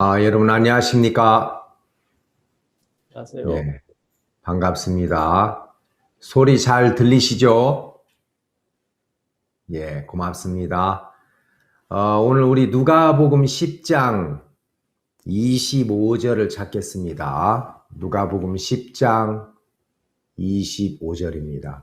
여러분 안녕하십니까? 안녕하세요. 예, 반갑습니다. 소리 잘 들리시죠? 예, 고맙습니다. 오늘 우리 누가복음 10장 25절을 찾겠습니다. 누가복음 10장 25절입니다.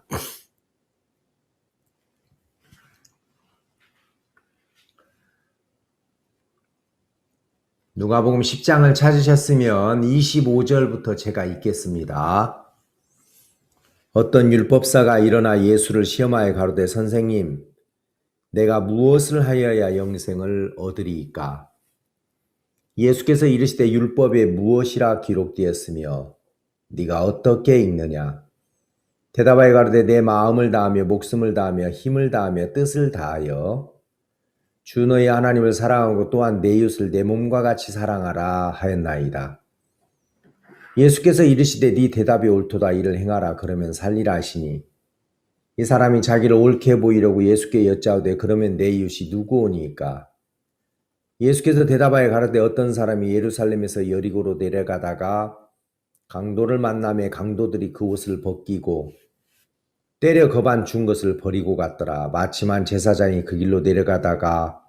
누가복음 10장을 찾으셨으면 25절부터 제가 읽겠습니다. 어떤 율법사가 일어나 예수를 시험하여 가로되 선생님, 내가 무엇을 하여야 영생을 얻으리이까? 예수께서 이르시되 율법에 무엇이라 기록되었으며 네가 어떻게 읽느냐? 대답하여 가로되 내 마음을 다하며 목숨을 다하며 힘을 다하며 뜻을 다하여 주 너희 하나님을 사랑하고 또한 내 이웃을 내 몸과 같이 사랑하라 하였나이다. 예수께서 이르시되 네 대답이 옳도다. 이를 행하라. 그러면 살리라 하시니 이 사람이 자기를 옳게 보이려고 예수께 여짜오되 그러면 내 이웃이 누구오니까? 예수께서 대답하여 가로되 어떤 사람이 예루살렘에서 여리고로 내려가다가 강도를 만나매 강도들이 그 옷을 벗기고 때려 거반 준 것을 버리고 갔더라. 마침한 제사장이 그 길로 내려가다가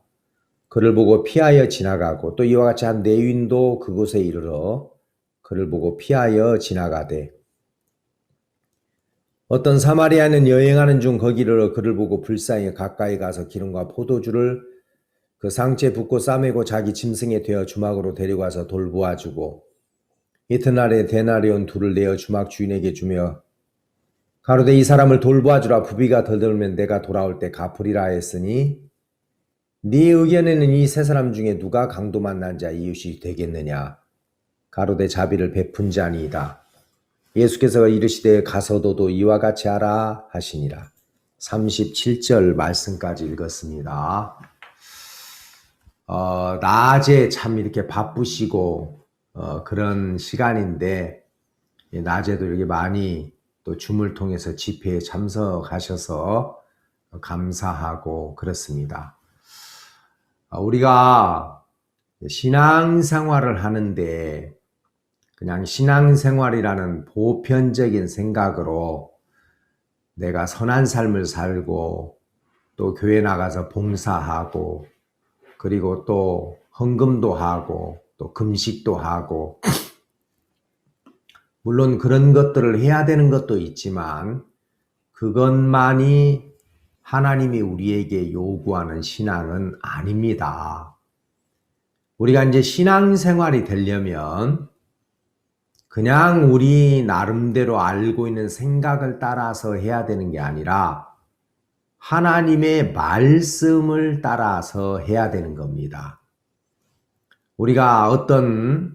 그를 보고 피하여 지나가고 또 이와 같이 한 레위인도 그곳에 이르러 그를 보고 피하여 지나가되 어떤 사마리아는 여행하는 중 거기를 그를 보고 불쌍히 가까이 가서 기름과 포도주를 그 상체에 붓고 싸매고 자기 짐승에 되어 주막으로 데려가서 돌보아주고 이튿날에 데나리온 둘을 내어 주막 주인에게 주며 가로되 이 사람을 돌보아주라. 부비가 더 들면 내가 돌아올 때 갚으리라 했으니 네 의견에는 이 세 사람 중에 누가 강도 만난 자 이웃이 되겠느냐? 가로되 자비를 베푼 자니이다. 예수께서 이르시되 가서 너도 이와 같이 하라 하시니라. 37절 말씀까지 읽었습니다. 낮에 참 이렇게 바쁘시고 그런 시간인데 낮에도 이렇게 많이 또 줌을 통해서 집회에 참석하셔서 감사하고 그렇습니다. 우리가 신앙생활을 하는데 그냥 신앙생활이라는 보편적인 생각으로 내가 선한 삶을 살고 또 교회 나가서 봉사하고 그리고 또 헌금도 하고 또 금식도 하고 물론 그런 것들을 해야 되는 것도 있지만 그것만이 하나님이 우리에게 요구하는 신앙은 아닙니다. 우리가 이제 신앙생활이 되려면 그냥 우리 나름대로 알고 있는 생각을 따라서 해야 되는 게 아니라 하나님의 말씀을 따라서 해야 되는 겁니다. 우리가 어떤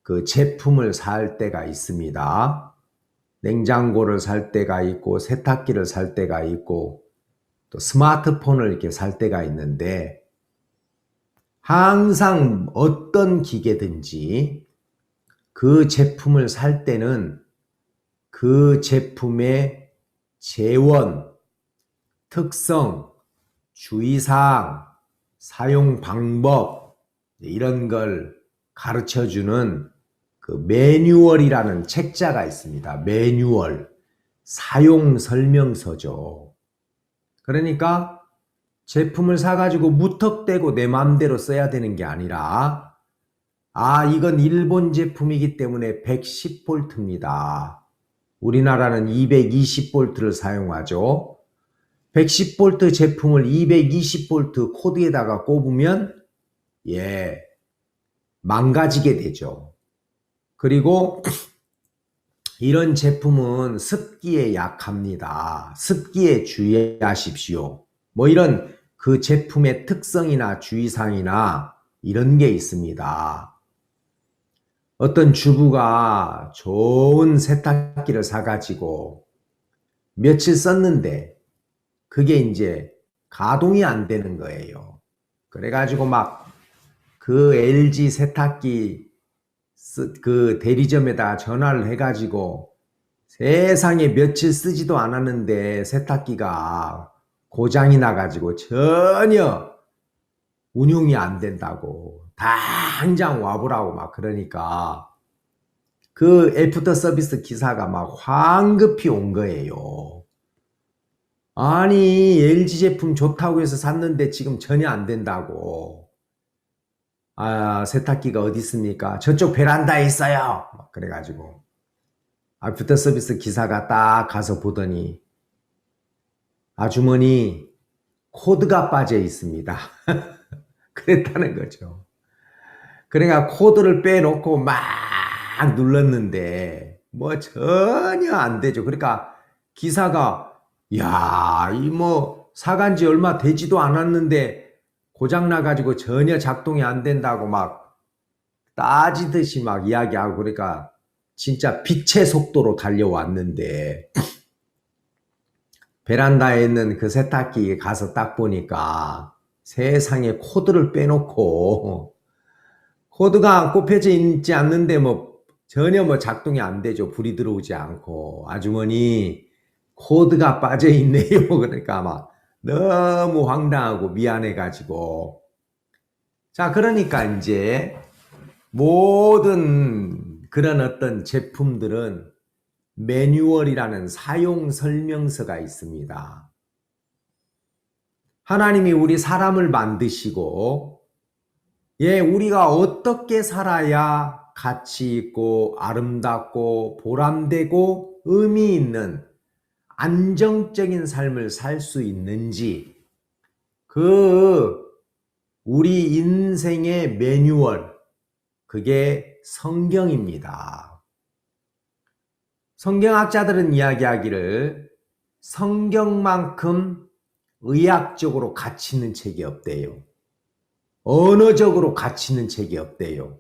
그 제품을 살 때가 있습니다. 냉장고를 살 때가 있고 세탁기를 살 때가 있고 또 스마트폰을 이렇게 살 때가 있는데 항상 어떤 기계든지 그 제품을 살 때는 그 제품의 재원, 특성, 주의사항, 사용 방법 이런 걸 가르쳐주는 그 매뉴얼이라는 책자가 있습니다. 매뉴얼, 사용 설명서죠. 그러니까 제품을 사가지고 무턱대고 내 마음대로 써야 되는 게 아니라 이건 일본 제품이기 때문에 110V입니다. 우리나라는 220V를 사용하죠. 110V 제품을 220V 코드에다가 꼽으면 망가지게 되죠. 그리고 이런 제품은 습기에 약합니다. 습기에 주의하십시오. 뭐 이런 그 제품의 특성이나 주의사항이나 이런 게 있습니다. 어떤 주부가 좋은 세탁기를 사가지고 며칠 썼는데 그게 이제 가동이 안 되는 거예요. 그래가지고 막 그 LG 세탁기 그 대리점에다 전화를 해가지고 세상에 며칠 쓰지도 않았는데 세탁기가 고장이 나가지고 전혀 운용이 안 된다고 당장 와보라고 막 그러니까 그 애프터 서비스 기사가 막 황급히 온 거예요. 아니 LG 제품 좋다고 해서 샀는데 지금 전혀 안 된다고. 아, 세탁기가 어디 있습니까? 저쪽 베란다에 있어요. 막 그래가지고 애프터 서비스 기사가 딱 가서 보더니 아주머니 코드가 빠져 있습니다. 그랬다는 거죠. 그러니까 코드를 빼놓고 막 눌렀는데 뭐 전혀 안 되죠. 그러니까 기사가 야, 이 뭐 사간 지 얼마 되지도 않았는데 고장 나가지고 전혀 작동이 안 된다고 막 따지듯이 막 이야기하고 그러니까 진짜 빛의 속도로 달려왔는데 베란다에 있는 그 세탁기에 가서 딱 보니까 세상에 코드를 빼놓고 코드가 꼽혀져 있지 않는데 뭐 전혀 뭐 작동이 안 되죠. 불이 들어오지 않고. 아주머니 코드가 빠져 있네요. 그러니까 막 너무 황당하고 미안해가지고. 자, 그러니까 이제 모든 그런 어떤 제품들은 매뉴얼이라는 사용 설명서가 있습니다. 하나님이 우리 사람을 만드시고 우리가 어떻게 살아야 가치 있고 아름답고 보람되고 의미 있는 안정적인 삶을 살 수 있는지 우리 인생의 매뉴얼 그게 성경입니다. 성경학자들은 이야기하기를 성경만큼 의학적으로 가치 있는 책이 없대요. 언어적으로 가치 있는 책이 없대요.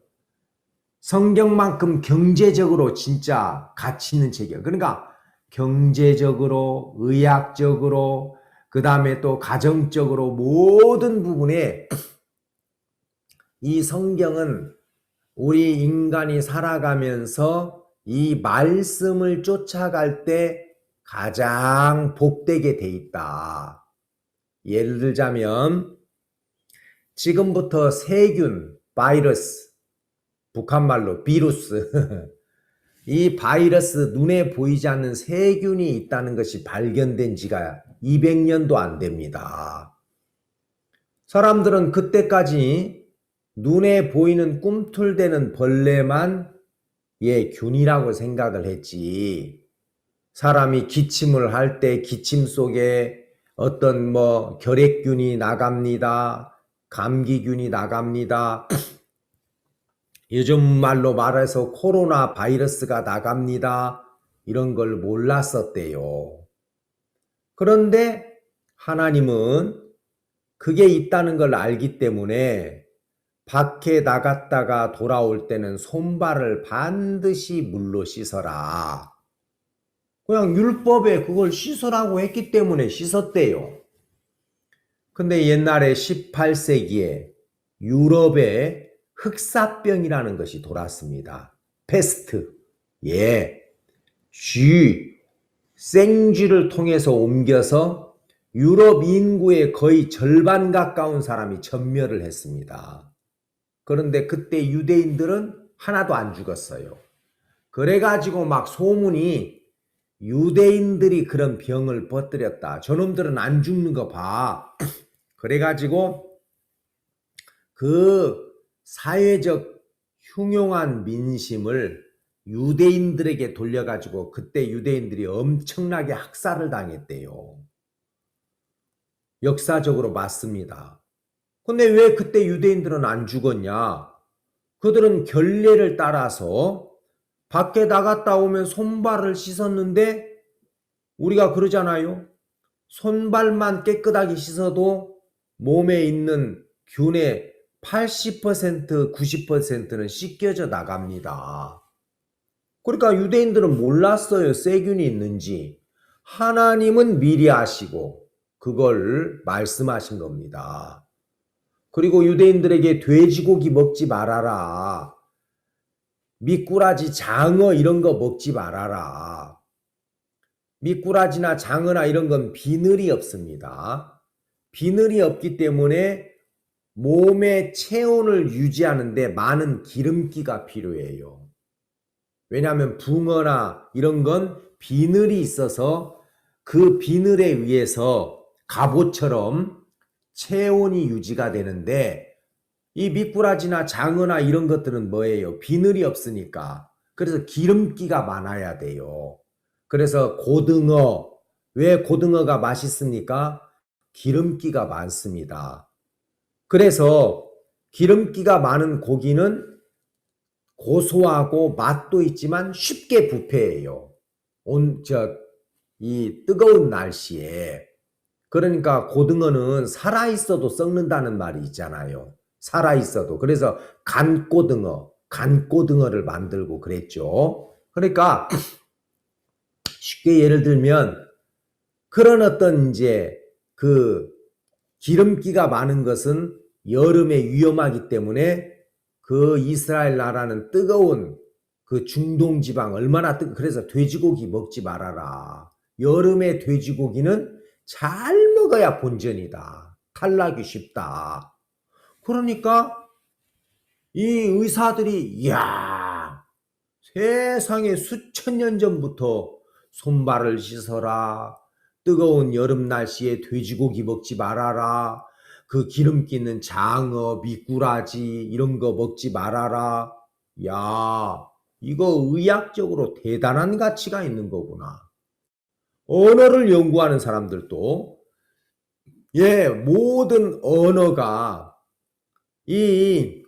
성경만큼 경제적으로 진짜 가치 있는 책이에요. 그러니까 경제적으로, 의학적으로, 그 다음에 또 가정적으로 모든 부분에 이 성경은 우리 인간이 살아가면서 이 말씀을 쫓아갈 때 가장 복되게 돼 있다. 예를 들자면 지금부터 세균, 바이러스, 북한말로 비루스 이 바이러스 눈에 보이지 않는 세균이 있다는 것이 발견된 지가 200년도 안 됩니다. 사람들은 그때까지 눈에 보이는 꿈틀대는 벌레만 균이라고 생각을 했지. 사람이 기침을 할 때 기침 속에 어떤 뭐 결핵균이 나갑니다. 감기균이 나갑니다. 요즘 말로 말해서 코로나 바이러스가 나갑니다. 이런 걸 몰랐었대요. 그런데 하나님은 그게 있다는 걸 알기 때문에 밖에 나갔다가 돌아올 때는 손발을 반드시 물로 씻어라. 그냥 율법에 그걸 씻으라고 했기 때문에 씻었대요. 근데 옛날에 18세기에 유럽에 흑사병이라는 것이 돌았습니다. 페스트. 생쥐를 통해서 옮겨서 유럽 인구의 거의 절반 가까운 사람이 전멸을 했습니다. 그런데 그때 유대인들은 하나도 안 죽었어요. 그래가지고 막 소문이 유대인들이 그런 병을 퍼뜨렸다. 저놈들은 안 죽는 거 봐. 그래가지고 그 사회적 흉흉한 민심을 유대인들에게 돌려가지고 그때 유대인들이 엄청나게 학살을 당했대요. 역사적으로 맞습니다. 근데 왜 그때 유대인들은 안 죽었냐? 그들은 결례를 따라서 밖에 나갔다 오면 손발을 씻었는데 우리가 그러잖아요. 손발만 깨끗하게 씻어도 몸에 있는 균의 80%, 90%는 씻겨져 나갑니다. 그러니까 유대인들은 몰랐어요. 세균이 있는지. 하나님은 미리 아시고 그걸 말씀하신 겁니다. 그리고 유대인들에게 돼지고기 먹지 말아라. 미꾸라지, 장어 이런 거 먹지 말아라. 미꾸라지나 장어나 이런 건 비늘이 없습니다. 비늘이 없기 때문에 몸의 체온을 유지하는데 많은 기름기가 필요해요. 왜냐하면 붕어나 이런 건 비늘이 있어서 그 비늘에 의해서 갑옷처럼 체온이 유지가 되는데 이 미꾸라지나 장어나 이런 것들은 뭐예요? 비늘이 없으니까. 그래서 기름기가 많아야 돼요. 그래서 고등어, 왜 고등어가 맛있습니까? 기름기가 많습니다. 그래서 기름기가 많은 고기는 고소하고 맛도 있지만 쉽게 부패해요. 이 뜨거운 날씨에. 그러니까 고등어는 살아있어도 썩는다는 말이 있잖아요. 살아있어도. 그래서 간고등어를 만들고 그랬죠. 그러니까 쉽게 예를 들면 그런 어떤 이제 그 기름기가 많은 것은 여름에 위험하기 때문에 그 이스라엘 나라는 뜨거운 그 중동 지방 얼마나 그래서 돼지고기 먹지 말아라. 여름에 돼지고기는 잘 먹어야 본전이다. 탈나기 쉽다. 그러니까 이 의사들이 이야 세상에 수천 년 전부터 손발을 씻어라. 뜨거운 여름 날씨에 돼지고기 먹지 말아라. 그 기름기 있는 장어, 미꾸라지 이런 거 먹지 말아라. 야, 이거 의학적으로 대단한 가치가 있는 거구나. 언어를 연구하는 사람들도 모든 언어가 이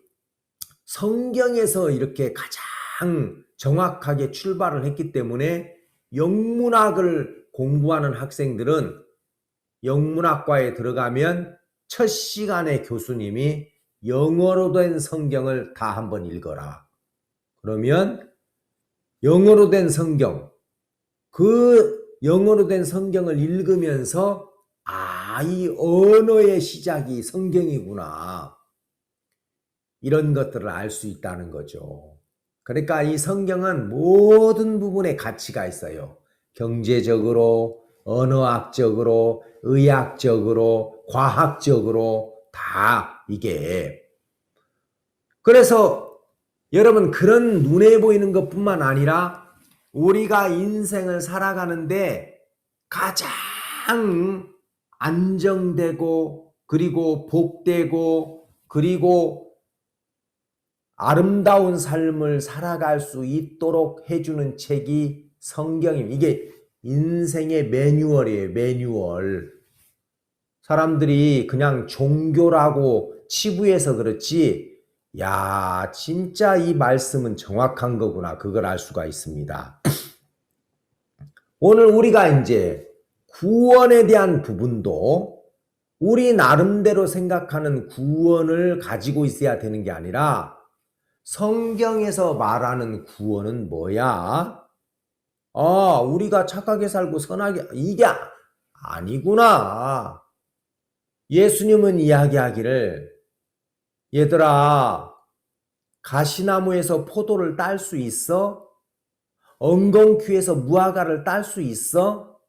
성경에서 이렇게 가장 정확하게 출발을 했기 때문에 영문학을 공부하는 학생들은 영문학과에 들어가면 첫 시간에 교수님이 영어로 된 성경을 다 한번 읽어라. 그러면 영어로 된 성경, 그 영어로 된 성경을 읽으면서 이 언어의 시작이 성경이구나. 이런 것들을 알 수 있다는 거죠. 그러니까 이 성경은 모든 부분에 가치가 있어요. 경제적으로, 언어학적으로, 의학적으로, 과학적으로 다 이게. 그래서 여러분 그런 눈에 보이는 것뿐만 아니라 우리가 인생을 살아가는데 가장 안정되고 그리고 복되고 그리고 아름다운 삶을 살아갈 수 있도록 해주는 책이 성경입니다. 이게 인생의 매뉴얼이에요. 매뉴얼. 사람들이 그냥 종교라고 치부해서 그렇지 야 진짜 이 말씀은 정확한 거구나. 그걸 알 수가 있습니다. 오늘 우리가 이제 구원에 대한 부분도 우리 나름대로 생각하는 구원을 가지고 있어야 되는 게 아니라 성경에서 말하는 구원은 뭐야? 우리가 착하게 살고 선하게 이게 아니구나. 예수님은 이야기하기를 얘들아 가시나무에서 포도를 딸 수 있어? 엉겅퀴에서 무화과를 딸 수 있어?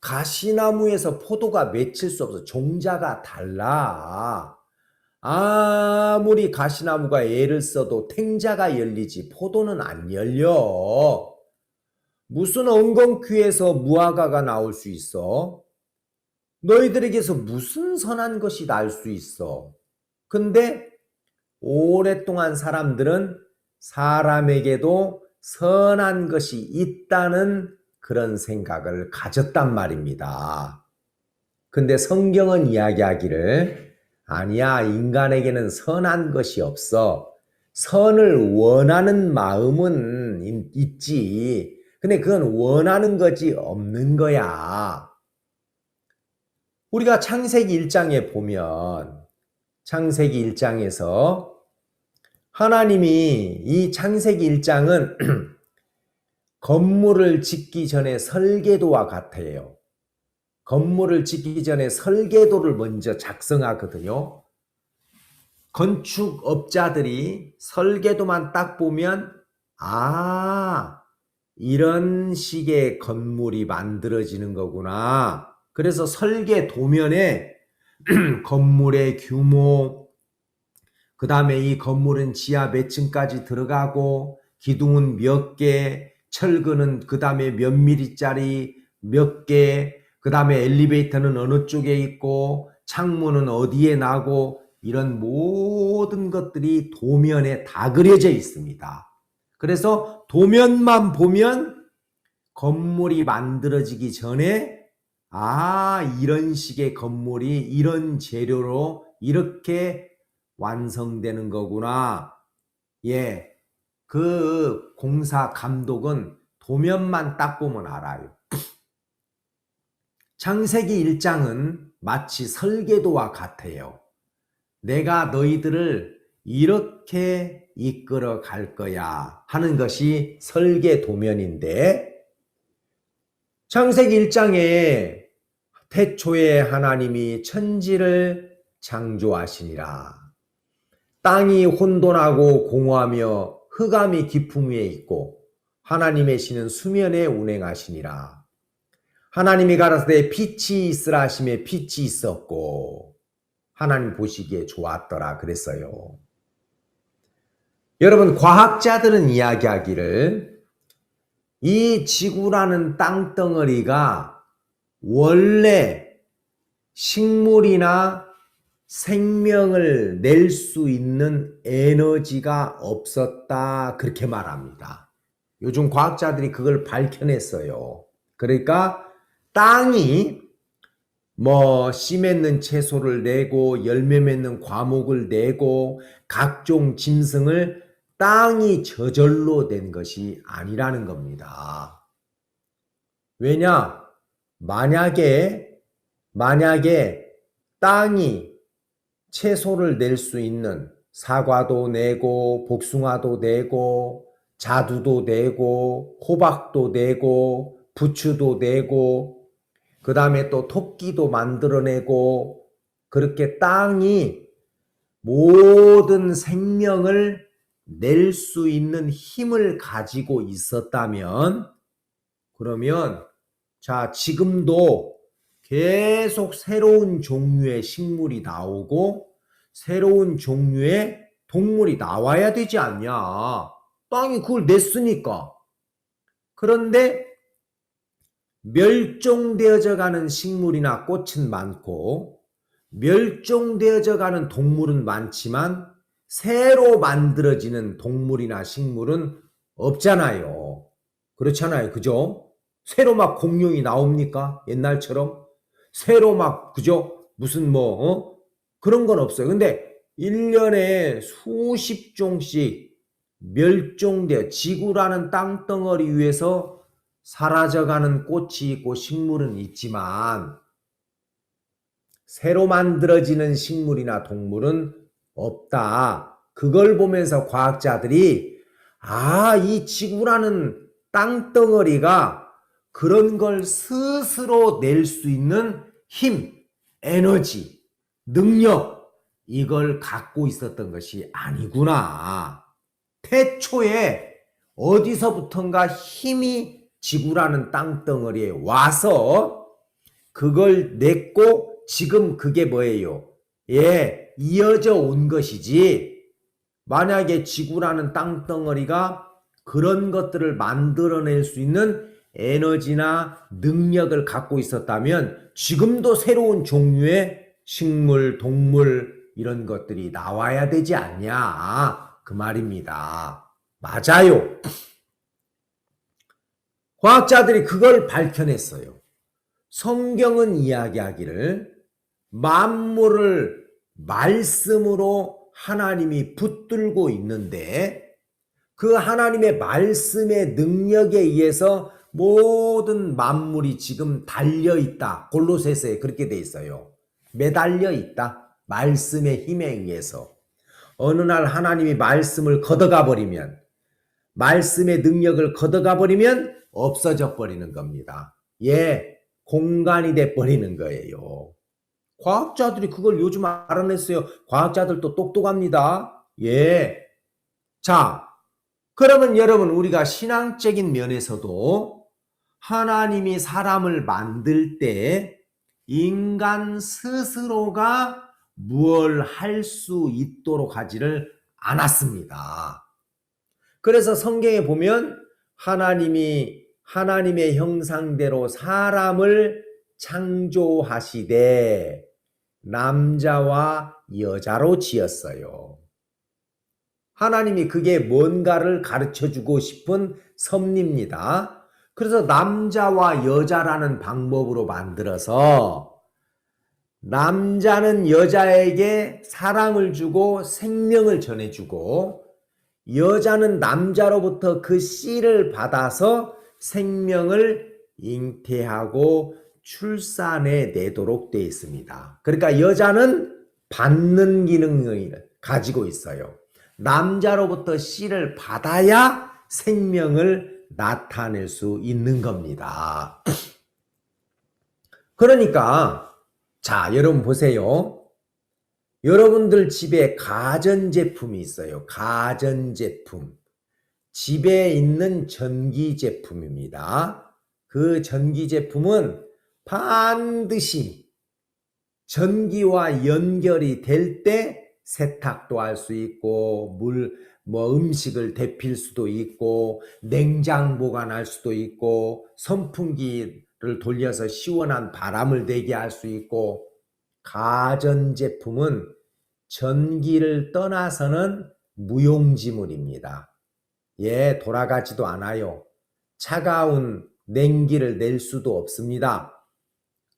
가시나무에서 포도가 맺힐 수 없어. 종자가 달라. 아무리 가시나무가 애를 써도 탱자가 열리지 포도는 안 열려. 무슨 엉겅퀴에서 무화과가 나올 수 있어? 너희들에게서 무슨 선한 것이 날 수 있어? 근데 오랫동안 사람들은 사람에게도 선한 것이 있다는 그런 생각을 가졌단 말입니다. 근데 성경은 이야기하기를 아니야, 인간에게는 선한 것이 없어. 선을 원하는 마음은 있지. 근데 그건 원하는 것이 없는 거야. 우리가 창세기 1장에 보면 창세기 1장에서 하나님이 이 창세기 1장은 건물을 짓기 전에 설계도와 같아요. 건물을 짓기 전에 설계도를 먼저 작성하거든요. 건축업자들이 설계도만 딱 보면 이런 식의 건물이 만들어지는 거구나. 그래서 설계 도면에 건물의 규모, 그 다음에 이 건물은 지하 몇 층까지 들어가고 기둥은 몇 개, 철근은 그 다음에 몇 미리짜리 몇 개, 그 다음에 엘리베이터는 어느 쪽에 있고 창문은 어디에 나고 이런 모든 것들이 도면에 다 그려져 있습니다. 그래서 도면만 보면 건물이 만들어지기 전에 이런 식의 건물이 이런 재료로 이렇게 완성되는 거구나. 예, 그 공사 감독은 도면만 딱 보면 알아요. 창세기 1장은 마치 설계도와 같아요. 내가 너희들을 이렇게 이끌어 갈 거야 하는 것이 설계도면인데, 창세기 1장에 태초에 하나님이 천지를 창조하시니라. 땅이 혼돈하고 공허하며 흑암이 깊음 위에 있고 하나님의 신은 수면에 운행하시니라. 하나님이 가라사대 빛이 있으라 하시매 빛이 있었고 하나님 보시기에 좋았더라 그랬어요. 여러분, 과학자들은 이야기하기를 이 지구라는 땅덩어리가 원래 식물이나 생명을 낼 수 있는 에너지가 없었다 그렇게 말합니다. 요즘 과학자들이 그걸 밝혀냈어요. 그러니까 땅이 씨 맺는 채소를 내고 열매 맺는 과목을 내고 각종 짐승을 땅이 저절로 낸 것이 아니라는 겁니다. 왜냐? 만약에 땅이 채소를 낼 수 있는 사과도 내고 복숭아도 내고 자두도 내고 호박도 내고 부추도 내고 그 다음에 또 토끼도 만들어내고 그렇게 땅이 모든 생명을 낼 수 있는 힘을 가지고 있었다면, 그러면 지금도 계속 새로운 종류의 식물이 나오고 새로운 종류의 동물이 나와야 되지 않냐. 땅이 그걸 냈으니까. 그런데 멸종되어져 가는 식물이나 꽃은 많고 멸종되어져 가는 동물은 많지만 새로 만들어지는 동물이나 식물은 없잖아요. 그렇잖아요. 그죠? 새로 막 공룡이 나옵니까? 옛날처럼? 새로 막, 그죠? 무슨 그런 건 없어요. 근데 1년에 수십 종씩 멸종되어 지구라는 땅덩어리 위에서 사라져가는 꽃이 있고 식물은 있지만 새로 만들어지는 식물이나 동물은 없다. 그걸 보면서 과학자들이 이 지구라는 땅덩어리가 그런 걸 스스로 낼 수 있는 힘, 에너지, 능력, 이걸 갖고 있었던 것이 아니구나. 태초에 어디서부턴가 힘이 지구라는 땅덩어리에 와서 그걸 냈고 지금 그게 뭐예요? 이어져 온 것이지, 만약에 지구라는 땅덩어리가 그런 것들을 만들어낼 수 있는 에너지나 능력을 갖고 있었다면 지금도 새로운 종류의 식물, 동물 이런 것들이 나와야 되지 않냐 그 말입니다. 맞아요. 과학자들이 그걸 밝혀냈어요. 성경은 이야기하기를 만물을 말씀으로 하나님이 붙들고 있는데 그 하나님의 말씀의 능력에 의해서 모든 만물이 지금 달려있다. 골로새서에 그렇게 돼 있어요. 매달려 있다. 말씀의 힘에 의해서. 어느 날 하나님이 말씀을 걷어가 버리면, 말씀의 능력을 걷어가 버리면 없어져 버리는 겁니다. 공간이 돼 버리는 거예요. 과학자들이 그걸 요즘 알아냈어요. 과학자들도 똑똑합니다. 자, 그러면 여러분, 우리가 신앙적인 면에서도 하나님이 사람을 만들 때 인간 스스로가 뭘 할 수 있도록 하지를 않았습니다. 그래서 성경에 보면 하나님이 하나님의 형상대로 사람을 창조하시되 남자와 여자로 지었어요. 하나님이 그게 뭔가를 가르쳐주고 싶은 섭리입니다. 그래서 남자와 여자라는 방법으로 만들어서 남자는 여자에게 사랑을 주고 생명을 전해주고 여자는 남자로부터 그 씨를 받아서 생명을 잉태하고 출산해 내도록 되어 있습니다. 그러니까 여자는 받는 기능을 가지고 있어요. 남자로부터 씨를 받아야 생명을 나타낼 수 있는 겁니다. 그러니까 자, 여러분 보세요. 여러분들 집에 가전제품이 있어요. 가전제품. 집에 있는 전기제품입니다. 그 전기제품은 반드시 전기와 연결이 될 때 세탁도 할 수 있고 음식을 데필 수도 있고 냉장 보관할 수도 있고 선풍기를 돌려서 시원한 바람을 내게 할 수 있고 가전제품은 전기를 떠나서는 무용지물입니다. 돌아가지도 않아요. 차가운 냉기를 낼 수도 없습니다.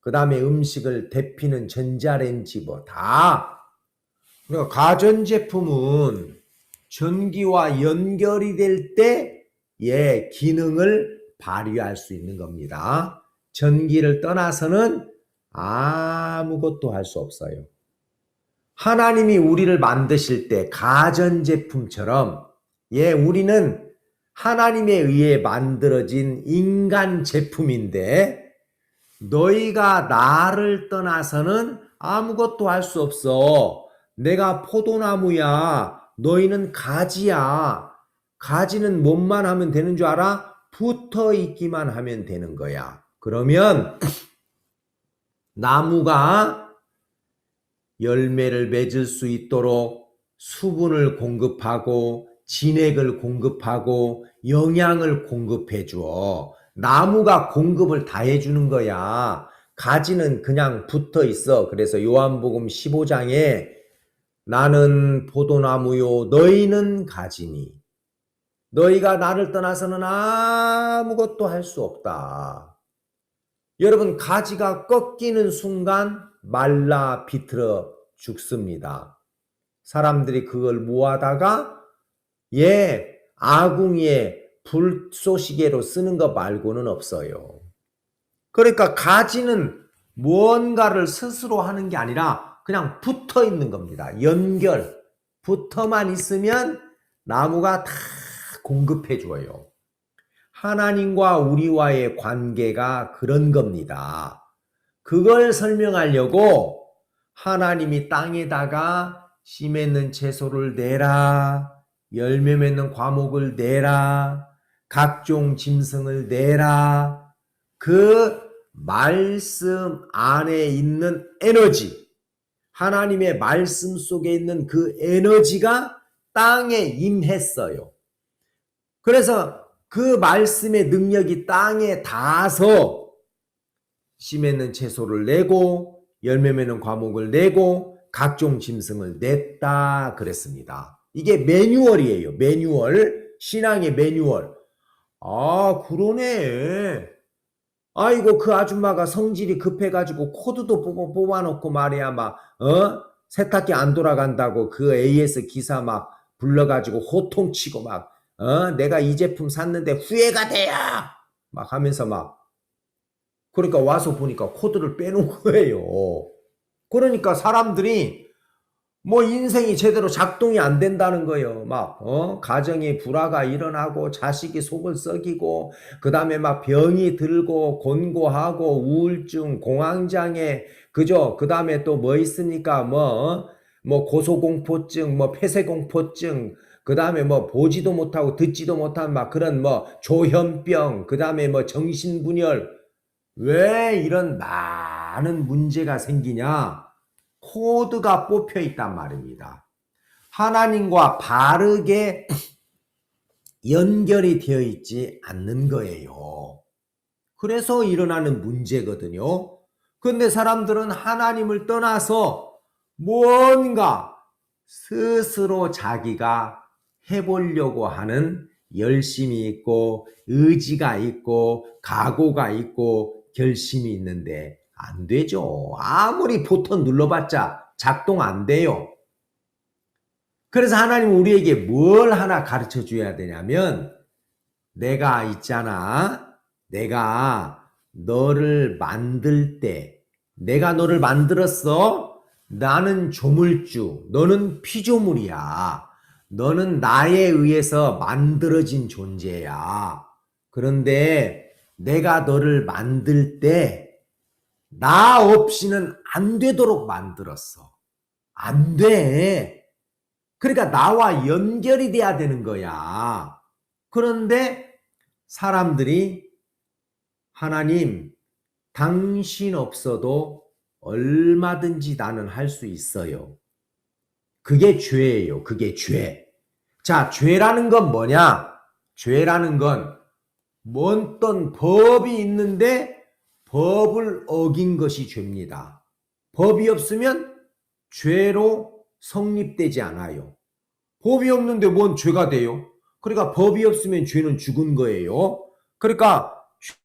그 다음에 음식을 데피는 전자레인지 그러니까 가전제품은 전기와 연결이 될 때 기능을 발휘할 수 있는 겁니다. 전기를 떠나서는 아무것도 할 수 없어요. 하나님이 우리를 만드실 때 가전제품처럼 우리는 하나님에 의해 만들어진 인간 제품인데 너희가 나를 떠나서는 아무것도 할 수 없어. 내가 포도나무야. 너희는 가지야. 가지는 뭐만 하면 되는 줄 알아? 붙어 있기만 하면 되는 거야. 그러면 나무가 열매를 맺을 수 있도록 수분을 공급하고 진액을 공급하고 영양을 공급해 줘. 나무가 공급을 다 해주는 거야. 가지는 그냥 붙어 있어. 그래서 요한복음 15장에 나는 포도나무요 너희는 가지니 너희가 나를 떠나서는 아무것도 할 수 없다. 여러분 가지가 꺾이는 순간 말라 비틀어 죽습니다. 사람들이 그걸 모아다가 아궁이에 불쏘시개로 쓰는 것 말고는 없어요. 그러니까 가지는 무언가를 스스로 하는 게 아니라 그냥 붙어 있는 겁니다. 연결, 붙어만 있으면 나무가 다 공급해 줘요. 하나님과 우리와의 관계가 그런 겁니다. 그걸 설명하려고 하나님이 땅에다가 씨 맺는 채소를 내라, 열매 맺는 과목을 내라, 각종 짐승을 내라. 그 말씀 안에 있는 에너지, 하나님의 말씀 속에 있는 그 에너지가 땅에 임했어요. 그래서 그 말씀의 능력이 땅에 닿아서 씨 맺는 채소를 내고 열매 맺는 과목을 내고 각종 짐승을 냈다 그랬습니다. 이게 매뉴얼이에요. 매뉴얼. 신앙의 매뉴얼. 아, 그러네. 아이고, 그 아줌마가 성질이 급해가지고 코드도 뽑아놓고 말이야, 세탁기 안 돌아간다고 그 AS 기사 불러가지고 호통치고 내가 이 제품 샀는데 후회가 돼야! 하면서 그러니까 와서 보니까 코드를 빼놓은 거예요. 그러니까 사람들이 인생이 제대로 작동이 안 된다는 거예요. 가정에 불화가 일어나고 자식이 속을 썩이고 그 다음에 병이 들고 곤고하고 우울증, 공황장애 그 다음에 또 있습니까? 고소공포증, 폐쇄공포증, 그 다음에 보지도 못하고 듣지도 못한 그런 조현병, 그 다음에 정신분열. 왜 이런 많은 문제가 생기냐? 코드가 뽑혀 있단 말입니다. 하나님과 바르게 연결이 되어 있지 않는 거예요. 그래서 일어나는 문제거든요. 그런데 사람들은 하나님을 떠나서 뭔가 스스로 자기가 해보려고 하는 열심이 있고 의지가 있고 각오가 있고 결심이 있는데 안 되죠. 아무리 버튼 눌러봤자 작동 안 돼요. 그래서 하나님은 우리에게 뭘 하나 가르쳐 줘야 되냐면 내가 있잖아. 내가 너를 만들 때 내가 너를 만들었어. 나는 조물주, 너는 피조물이야. 너는 나에 의해서 만들어진 존재야. 그런데 내가 너를 만들 때 나 없이는 안 되도록 만들었어. 안 돼. 그러니까 나와 연결이 돼야 되는 거야. 그런데 사람들이 하나님, 당신 없어도 얼마든지 나는 할 수 있어요. 그게 죄예요. 그게 죄. 자, 죄라는 건 뭐냐? 죄라는 건 어떤 법이 있는데 법을 어긴 것이 죄입니다. 법이 없으면 죄로 성립되지 않아요. 법이 없는데 뭔 죄가 돼요? 그러니까 법이 없으면 죄는 죽은 거예요. 그러니까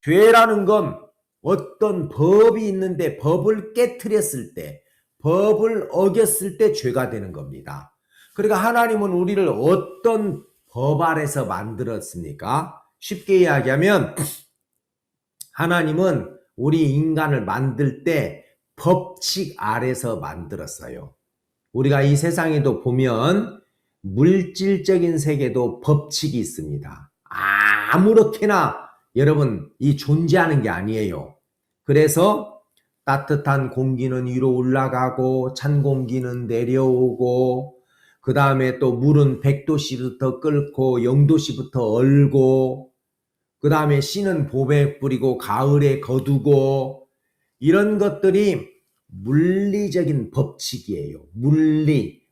죄라는 건 어떤 법이 있는데 법을 깨트렸을 때, 법을 어겼을 때 죄가 되는 겁니다. 그러니까 하나님은 우리를 어떤 법 아래서 만들었습니까? 쉽게 이야기하면 하나님은 우리 인간을 만들 때 법칙 아래서 만들었어요. 우리가 이 세상에도 보면 물질적인 세계도 법칙이 있습니다. 아무렇게나 여러분 이 존재하는 게 아니에요. 그래서 따뜻한 공기는 위로 올라가고 찬 공기는 내려오고 그 다음에 또 물은 100도씨부터 끓고 0도씨부터 얼고 그 다음에 씨는 봄에 뿌리고 가을에 거두고 이런 것들이 물리적인 법칙이에요.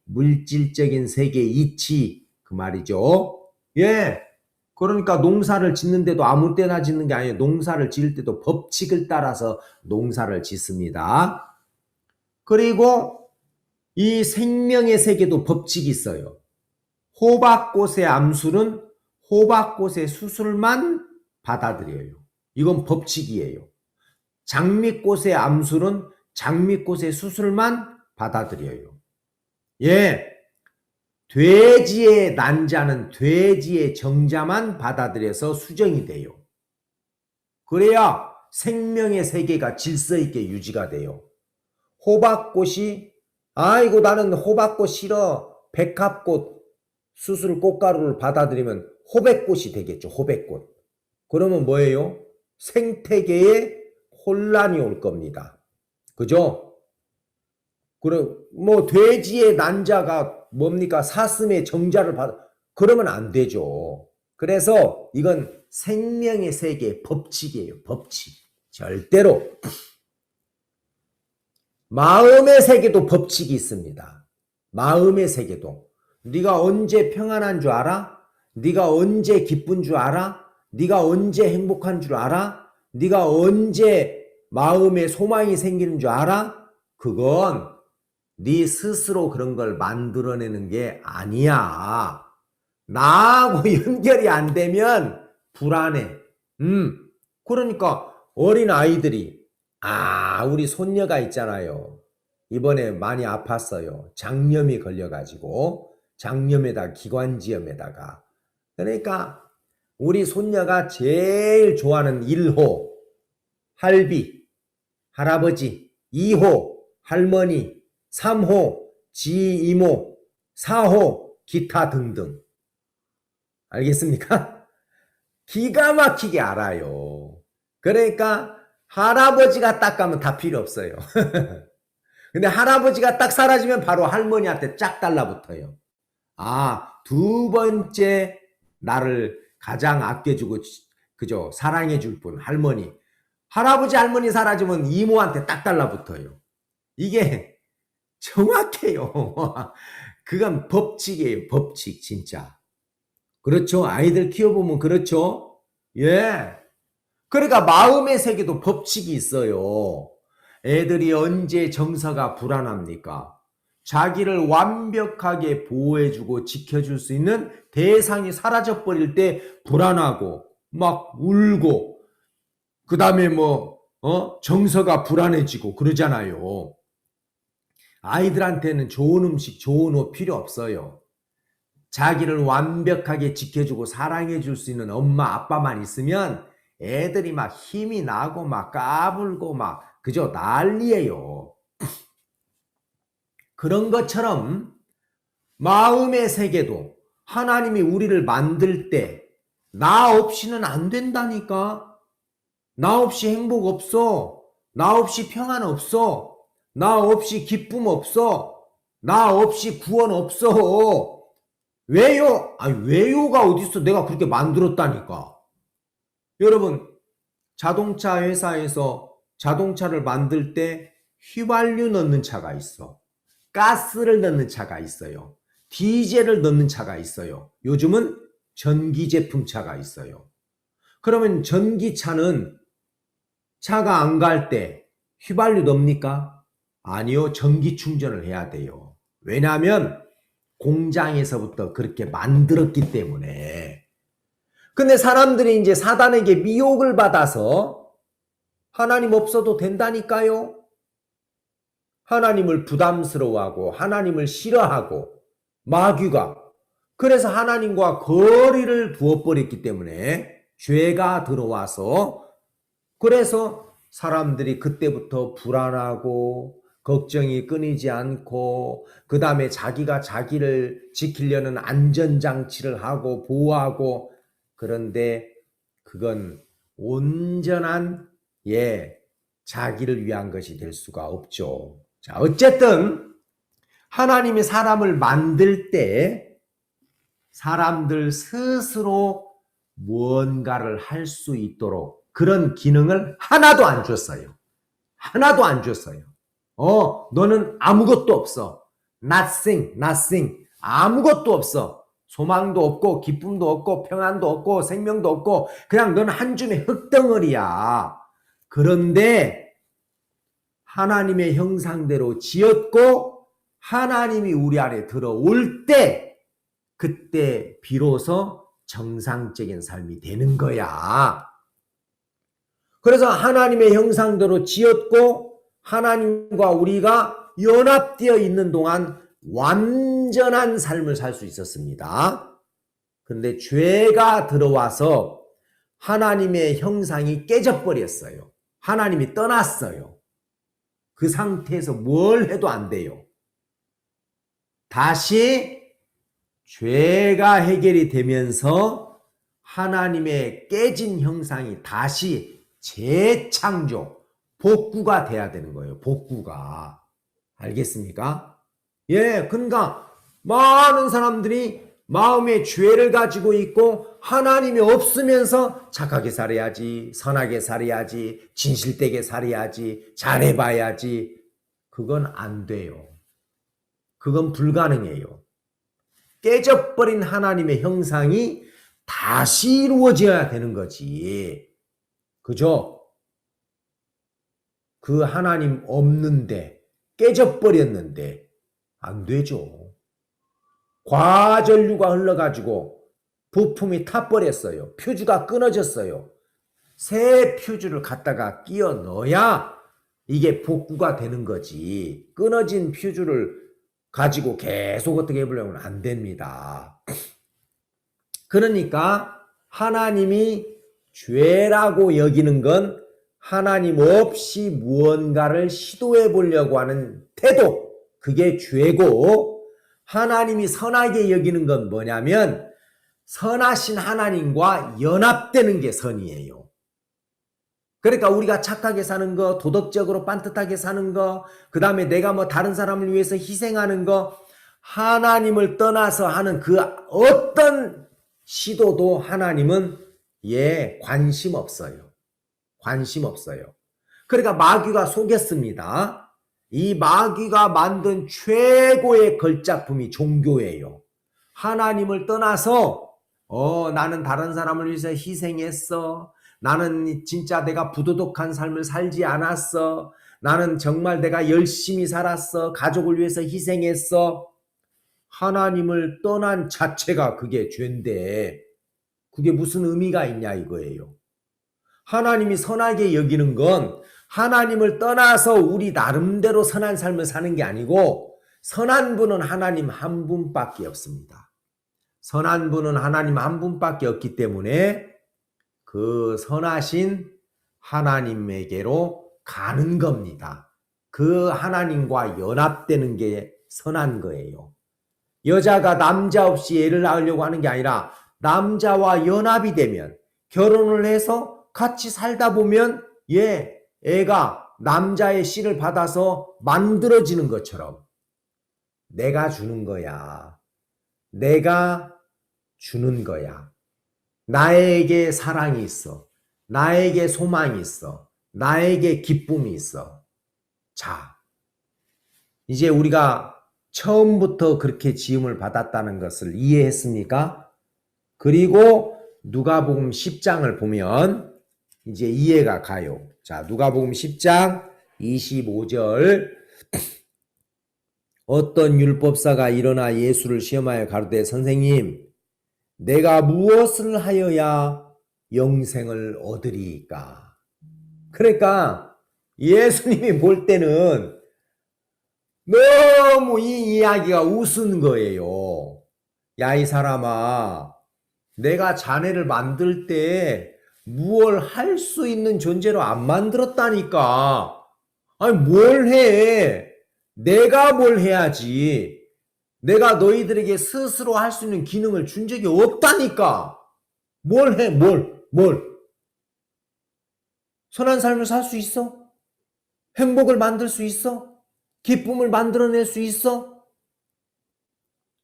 물질적인 세계 이치 그 말이죠. 예. 그러니까 농사를 짓는데도 아무 때나 짓는 게 아니에요. 농사를 지을 때도 법칙을 따라서 농사를 짓습니다. 그리고 이 생명의 세계도 법칙이 있어요. 호박꽃의 암술은 호박꽃의 수술만 받아들여요. 이건 법칙이에요. 장미꽃의 암술은 장미꽃의 수술만 받아들여요. 예, 돼지의 난자는 돼지의 정자만 받아들여서 수정이 돼요. 그래야 생명의 세계가 질서 있게 유지가 돼요. 호박꽃이 아이고 나는 호박꽃 싫어. 백합꽃 수술 꽃가루를 받아들이면 호백꽃이 되겠죠. 호백꽃. 그러면 뭐예요? 생태계에 혼란이 올 겁니다. 그죠? 그럼 뭐 돼지의 난자가 뭡니까? 사슴의 정자를 받아 그러면 안 되죠. 그래서 이건 생명의 세계의 법칙이에요. 법칙. 절대로. 마음의 세계도 법칙이 있습니다. 마음의 세계도. 네가 언제 평안한 줄 알아? 네가 언제 기쁜 줄 알아? 네가 언제 행복한 줄 알아? 네가 언제 마음에 소망이 생기는 줄 알아? 그건 네 스스로 그런 걸 만들어내는 게 아니야. 나하고 연결이 안 되면 불안해. 그러니까 어린 아이들이 우리 손녀가 있잖아요. 이번에 많이 아팠어요. 장염이 걸려가지고 장염에다 기관지염에다가 그러니까 우리 손녀가 제일 좋아하는 1호 할비, 할아버지, 2호 할머니, 3호 지 이모, 4호 기타 등등. 알겠습니까? 기가 막히게 알아요. 그러니까 할아버지가 딱 가면 다 필요 없어요. 근데 할아버지가 딱 사라지면 바로 할머니한테 쫙 달라붙어요. 두 번째 나를 가장 아껴주고 그죠? 사랑해줄 분 할머니. 할아버지 할머니 사라지면 이모한테 딱 달라붙어요. 이게 정확해요. 그건 법칙이에요. 법칙 진짜. 그렇죠. 아이들 키워보면 그렇죠. 예. 그러니까 마음의 세계도 법칙이 있어요. 애들이 언제 정서가 불안합니까? 자기를 완벽하게 보호해주고 지켜줄 수 있는 대상이 사라져버릴 때 불안하고 막 울고 그 다음에 정서가 불안해지고 그러잖아요. 아이들한테는 좋은 음식, 좋은 옷 필요 없어요. 자기를 완벽하게 지켜주고 사랑해줄 수 있는 엄마, 아빠만 있으면 애들이 막 힘이 나고 막 까불고 막 그저 난리예요. 그런 것처럼 마음의 세계도 하나님이 우리를 만들 때 나 없이는 안 된다니까. 나 없이 행복 없어. 나 없이 평안 없어. 나 없이 기쁨 없어. 나 없이 구원 없어. 왜요? 아니, 왜요가 어딨어? 내가 그렇게 만들었다니까. 여러분, 자동차 회사에서 자동차를 만들 때 휘발유 넣는 차가 있어. 가스를 넣는 차가 있어요. 디젤을 넣는 차가 있어요. 요즘은 전기 제품 차가 있어요. 그러면 전기차는 차가 안 갈 때 휘발유 넣습니까? 아니요. 전기 충전을 해야 돼요. 왜냐하면 공장에서부터 그렇게 만들었기 때문에. 근데 사람들이 이제 사단에게 미혹을 받아서 하나님 없어도 된다니까요. 하나님을 부담스러워하고 하나님을 싫어하고 마귀가 그래서 하나님과 거리를 두어버렸기 때문에 죄가 들어와서 그래서 사람들이 그때부터 불안하고 걱정이 끊이지 않고 그 다음에 자기가 자기를 지키려는 안전장치를 하고 보호하고 그런데 그건 온전한 자기를 위한 것이 될 수가 없죠. 자, 어쨌든 하나님이 사람을 만들 때 사람들 스스로 무언가를 할 수 있도록 그런 기능을 하나도 안 줬어요. 하나도 안 줬어요. 너는 아무것도 없어. Nothing, nothing. 아무것도 없어. 소망도 없고 기쁨도 없고 평안도 없고 생명도 없고 그냥 너는 한 줌의 흙덩어리야. 그런데 하나님의 형상대로 지었고 하나님이 우리 안에 들어올 때 그때 비로소 정상적인 삶이 되는 거야. 그래서 하나님의 형상대로 지었고 하나님과 우리가 연합되어 있는 동안 완전한 삶을 살 수 있었습니다. 그런데 죄가 들어와서 하나님의 형상이 깨져버렸어요. 하나님이 떠났어요. 그 상태에서 뭘 해도 안 돼요. 다시 죄가 해결이 되면서 하나님의 깨진 형상이 다시 재창조, 복구가 돼야 되는 거예요. 복구가. 알겠습니까? 그러니까 많은 사람들이 마음에 죄를 가지고 있고 하나님이 없으면서 착하게 살아야지, 선하게 살아야지, 진실되게 살아야지, 잘해봐야지. 그건 안 돼요. 그건 불가능해요. 깨져버린 하나님의 형상이 다시 이루어져야 되는 거지. 그죠? 그 하나님 없는데 깨져버렸는데 안 되죠. 과전류가 흘러가지고 부품이 타버렸어요. 퓨즈가 끊어졌어요. 새 퓨즈를 갖다가 끼워 넣어야 이게 복구가 되는 거지. 끊어진 퓨즈를 가지고 계속 어떻게 해보려면 안 됩니다. 그러니까 하나님이 죄라고 여기는 건 하나님 없이 무언가를 시도해 보려고 하는 태도, 그게 죄고 하나님이 선하게 여기는 건 뭐냐면 선하신 하나님과 연합되는 게 선이에요. 그러니까 우리가 착하게 사는 거, 도덕적으로 반듯하게 사는 거, 그 다음에 내가 다른 사람을 위해서 희생하는 거, 하나님을 떠나서 하는 그 어떤 시도도 하나님은 관심 없어요. 관심 없어요. 그러니까 마귀가 속였습니다. 이 마귀가 만든 최고의 걸작품이 종교예요. 하나님을 떠나서 나는 다른 사람을 위해서 희생했어. 나는 진짜 내가 부도덕한 삶을 살지 않았어. 나는 정말 내가 열심히 살았어. 가족을 위해서 희생했어. 하나님을 떠난 자체가 그게 죄인데 그게 무슨 의미가 있냐 이거예요. 하나님이 선하게 여기는 건 하나님을 떠나서 우리 나름대로 선한 삶을 사는 게 아니고 선한 분은 하나님 한 분밖에 없습니다. 선한 분은 하나님 한 분밖에 없기 때문에 그 선하신 하나님에게로 가는 겁니다. 그 하나님과 연합되는 게 선한 거예요. 여자가 남자 없이 애를 낳으려고 하는 게 아니라 남자와 연합이 되면 결혼을 해서 같이 살다 보면 애가 남자의 씨를 받아서 만들어지는 것처럼 내가 주는 거야. 내가 주는 거야. 나에게 사랑이 있어. 나에게 소망이 있어. 나에게 기쁨이 있어. 자, 이제 우리가 처음부터 그렇게 지음을 받았다는 것을 이해했습니까? 그리고 누가복음 10장을 보면 이제 이해가 가요. 자, 누가복음 10장 25절 어떤 율법사가 일어나 예수를 시험하여 가로되 선생님 내가 무엇을 하여야 영생을 얻으리까? 그러니까 예수님이 볼 때는 너무 이 이야기가 우스운 거예요. 야, 이 사람아, 내가 자네를 만들 때 무얼 할 수 있는 존재로 안 만들었다니까. 아니, 뭘 해? 내가 뭘 해야지. 내가 너희들에게 스스로 할 수 있는 기능을 준 적이 없다니까. 뭘 해? 뭘? 선한 삶을 살 수 있어? 행복을 만들 수 있어? 기쁨을 만들어낼 수 있어?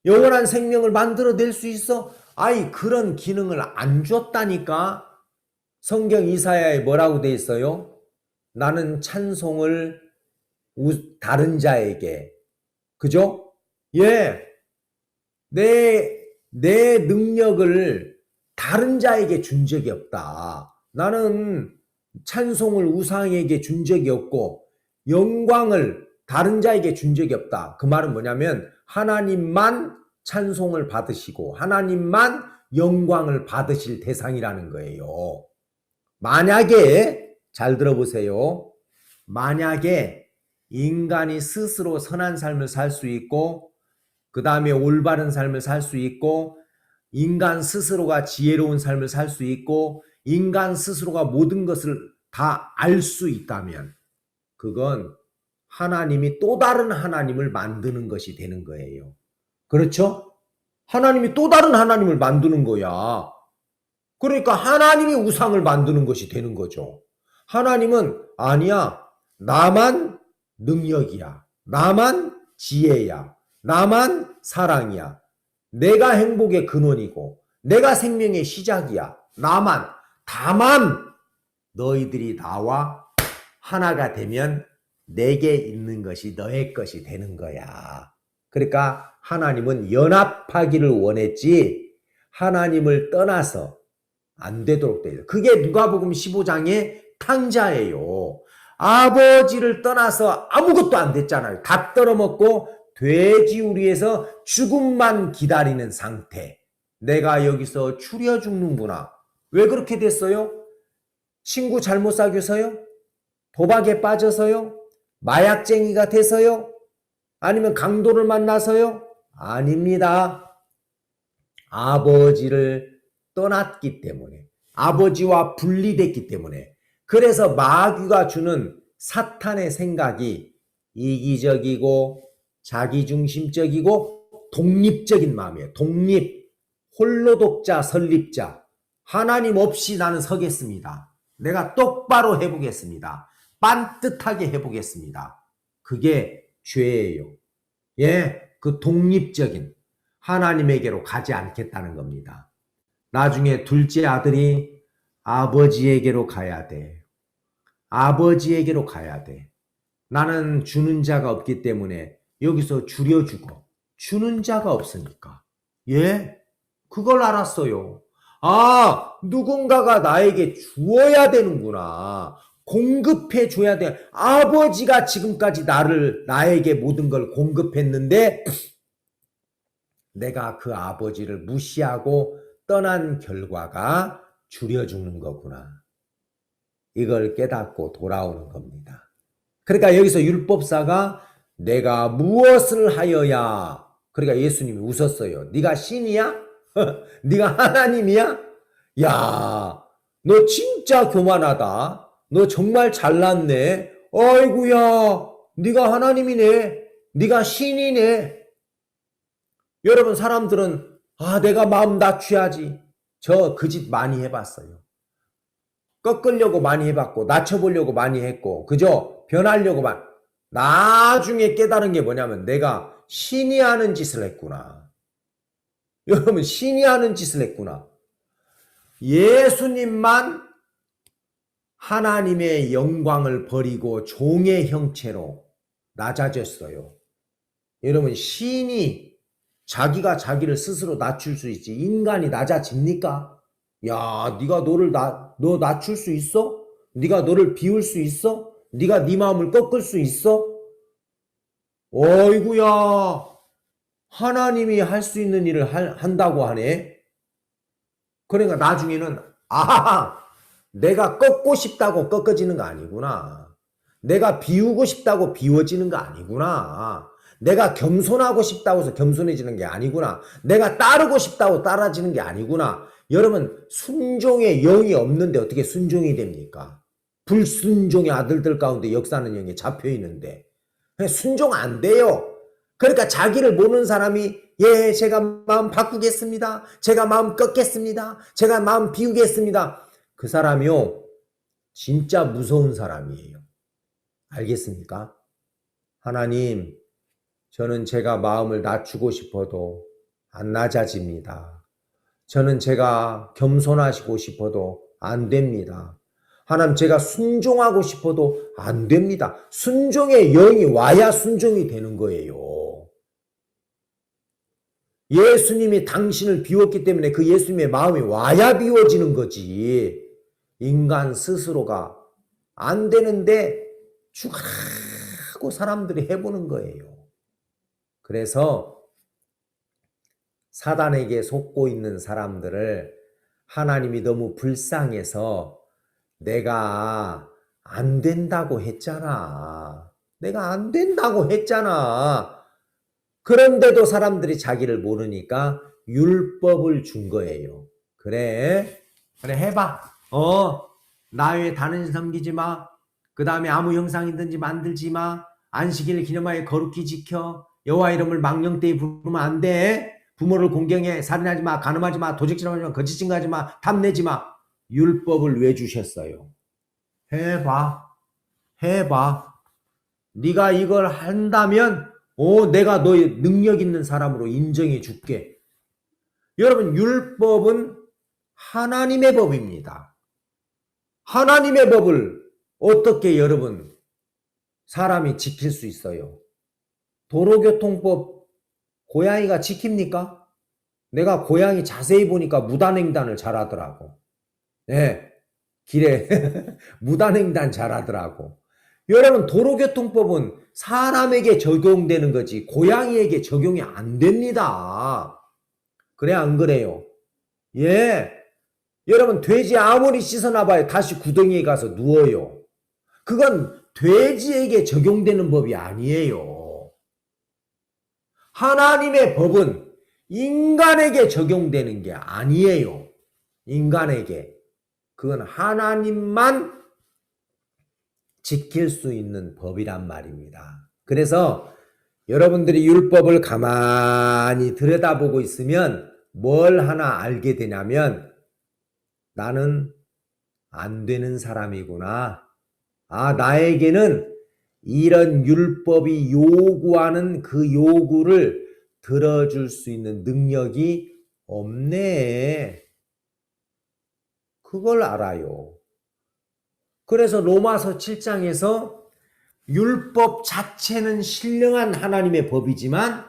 영원한 생명을 만들어낼 수 있어? 아이, 그런 기능을 안 줬다니까. 성경 이사야에 뭐라고 돼 있어요? 나는 찬송을 다른 자에게, 그죠? 내 능력을 다른 자에게 준 적이 없다. 나는 찬송을 우상에게 준 적이 없고 영광을 다른 자에게 준 적이 없다. 그 말은 뭐냐면 하나님만 찬송을 받으시고 하나님만 영광을 받으실 대상이라는 거예요. 만약에 잘 들어보세요. 만약에 인간이 스스로 선한 삶을 살 수 있고 그 다음에 올바른 삶을 살 수 있고 인간 스스로가 지혜로운 삶을 살 수 있고 인간 스스로가 모든 것을 다 알 수 있다면 그건 하나님이 또 다른 하나님을 만드는 것이 되는 거예요. 그렇죠? 하나님이 또 다른 하나님을 만드는 거야. 그러니까 하나님이 우상을 만드는 것이 되는 거죠. 하나님은 아니야. 나만 능력이야. 나만 지혜야. 나만 사랑이야. 내가 행복의 근원이고 내가 생명의 시작이야. 나만. 다만 너희들이 나와 하나가 되면 내게 있는 것이 너의 것이 되는 거야. 그러니까 하나님은 연합하기를 원했지 하나님을 떠나서 안 되도록 돼 있어요. 그게 누가복음 15장의 탕자예요. 아버지를 떠나서 아무것도 안 됐잖아요. 다 떨어먹고 돼지우리에서 죽음만 기다리는 상태. 내가 여기서 추려 죽는구나. 왜 그렇게 됐어요? 친구 잘못 사귀어서요? 도박에 빠져서요? 마약쟁이가 돼서요? 아니면 강도를 만나서요? 아닙니다. 아버지를 떠났기 때문에, 아버지와 분리됐기 때문에. 그래서 마귀가 주는 사탄의 생각이 이기적이고 자기중심적이고 독립적인 마음이에요. 독립, 홀로 독자, 설립자. 하나님 없이 나는 서겠습니다. 내가 똑바로 해보겠습니다. 빤듯하게 해보겠습니다. 그게 죄예요. 그 독립적인 하나님에게로 가지 않겠다는 겁니다. 나중에 둘째 아들이 아버지에게로 가야 돼. 아버지에게로 가야 돼. 나는 주는 자가 없기 때문에 여기서 줄여주고 주는 자가 없으니까. 예? 그걸 알았어요. 아, 누군가가 나에게 주어야 되는구나. 공급해 줘야 돼. 아버지가 지금까지 나에게 모든 걸 공급했는데 내가 그 아버지를 무시하고 떠난 결과가 줄여 죽는 거구나. 이걸 깨닫고 돌아오는 겁니다. 그러니까 여기서 율법사가 내가 무엇을 하여야, 그러니까 예수님이 웃었어요. 네가 신이야? 네가 하나님이야? 야, 너 진짜 교만하다. 너 정말 잘났네. 아이고야, 네가 하나님이네. 네가 신이네. 여러분, 사람들은 내가 마음 낮춰야지. 저 그 짓 많이 해봤어요. 꺾으려고 많이 해봤고 낮춰보려고 많이 했고 그죠? 변하려고 나중에 깨달은 게 뭐냐면 내가 신이 하는 짓을 했구나. 여러분, 신이 하는 짓을 했구나. 예수님만 하나님의 영광을 버리고 종의 형체로 낮아졌어요. 여러분, 신이 자기가 자기를 스스로 낮출 수 있지 인간이 낮아집니까? 야, 너 낮출 수 있어? 네가 너를 비울 수 있어? 네가 네 마음을 꺾을 수 있어? 어이구야, 하나님이 할 수 있는 일을 한다고 하네. 그러니까 나중에는 내가 꺾고 싶다고 꺾어지는 거 아니구나. 내가 비우고 싶다고 비워지는 거 아니구나. 내가 겸손하고 싶다고 해서 겸손해지는 게 아니구나. 내가 따르고 싶다고 따라지는 게 아니구나. 여러분, 순종의 영이 없는데 어떻게 순종이 됩니까? 불순종의 아들들 가운데 역사하는 영이 잡혀 있는데 순종 안 돼요. 그러니까 자기를 모르는 사람이 제가 마음 바꾸겠습니다. 제가 마음 꺾겠습니다. 제가 마음 비우겠습니다. 그 사람이요, 진짜 무서운 사람이에요. 알겠습니까? 하나님, 저는 제가 마음을 낮추고 싶어도 안 낮아집니다. 저는 제가 겸손하시고 싶어도 안 됩니다. 하나님, 제가 순종하고 싶어도 안 됩니다. 순종의 영이 와야 순종이 되는 거예요. 예수님이 당신을 비웠기 때문에 그 예수님의 마음이 와야 비워지는 거지. 인간 스스로가 안 되는데 죽하고 사람들이 해보는 거예요. 그래서 사단에게 속고 있는 사람들을 하나님이 너무 불쌍해서 내가 안 된다고 했잖아. 내가 안 된다고 했잖아. 그런데도 사람들이 자기를 모르니까 율법을 준 거예요. 그래 해봐. 나 외에 다른 신 섬기지 마. 그 다음에 아무 형상이든지 만들지 마. 안식일을 기념하여 거룩히 지켜. 여호와 이름을 망령되이 부르면 안 돼. 부모를 공경해. 살인하지 마. 간음하지 마. 도적질하지 마. 거짓 증거하지 마. 탐내지 마. 율법을 왜 주셨어요? 해봐. 네가 이걸 한다면 내가 너의 능력 있는 사람으로 인정해 줄게. 여러분, 율법은 하나님의 법입니다. 하나님의 법을 어떻게 여러분 사람이 지킬 수 있어요? 도로교통법 고양이가 지킵니까? 내가 고양이 자세히 보니까 무단횡단을 잘하더라고. 네, 길에 무단횡단 잘하더라고. 여러분, 도로교통법은 사람에게 적용되는 거지 고양이에게 적용이 안 됩니다. 그래, 안 그래요? 예. 여러분, 돼지 아무리 씻어놔봐야 다시 구덩이에 가서 누워요. 그건 돼지에게 적용되는 법이 아니에요. 하나님의 법은 인간에게 적용되는 게 아니에요. 인간에게. 그건 하나님만 지킬 수 있는 법이란 말입니다. 그래서 여러분들이 율법을 가만히 들여다보고 있으면 뭘 하나 알게 되냐면 나는 안 되는 사람이구나. 나에게는 이런 율법이 요구하는 그 요구를 들어줄 수 있는 능력이 없네. 그걸 알아요. 그래서 로마서 7장에서 율법 자체는 신령한 하나님의 법이지만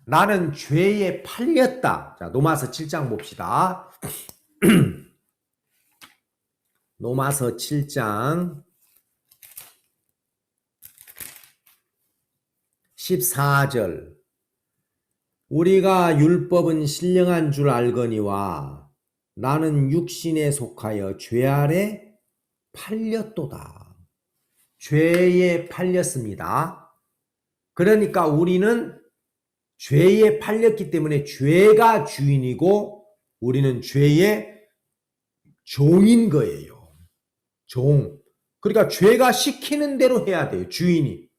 나는 죄에 팔렸다. 자, 로마서 7장 봅시다. 로마서 7장 14절. 우리가 율법은 신령한 줄 알거니와 나는 육신에 속하여 죄 아래 팔렸도다. 죄에 팔렸습니다. 그러니까 우리는 죄에 팔렸기 때문에 죄가 주인이고 우리는 죄의 종인 거예요. 종. 그러니까 죄가 시키는 대로 해야 돼요. 주인이.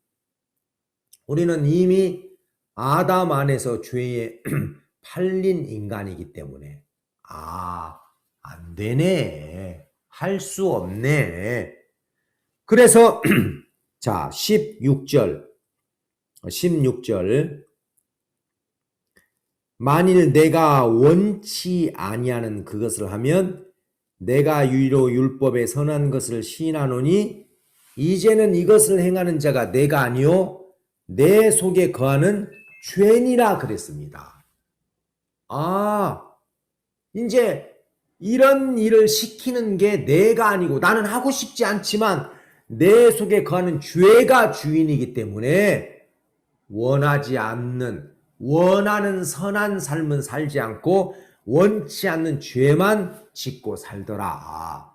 우리는 이미 아담 안에서 죄에 팔린 인간이기 때문에 안 되네. 할 수 없네. 그래서 자, 16절. 만일 내가 원치 아니하는 그것을 하면 내가 유로 율법의 선한 것을 시인하노니 이제는 이것을 행하는 자가 내가 아니요 내 속에 거하는 죄니라 그랬습니다. 이제 이런 일을 시키는 게 내가 아니고 나는 하고 싶지 않지만 내 속에 거하는 죄가 주인이기 때문에 원하는 선한 삶은 살지 않고 원치 않는 죄만 짓고 살더라.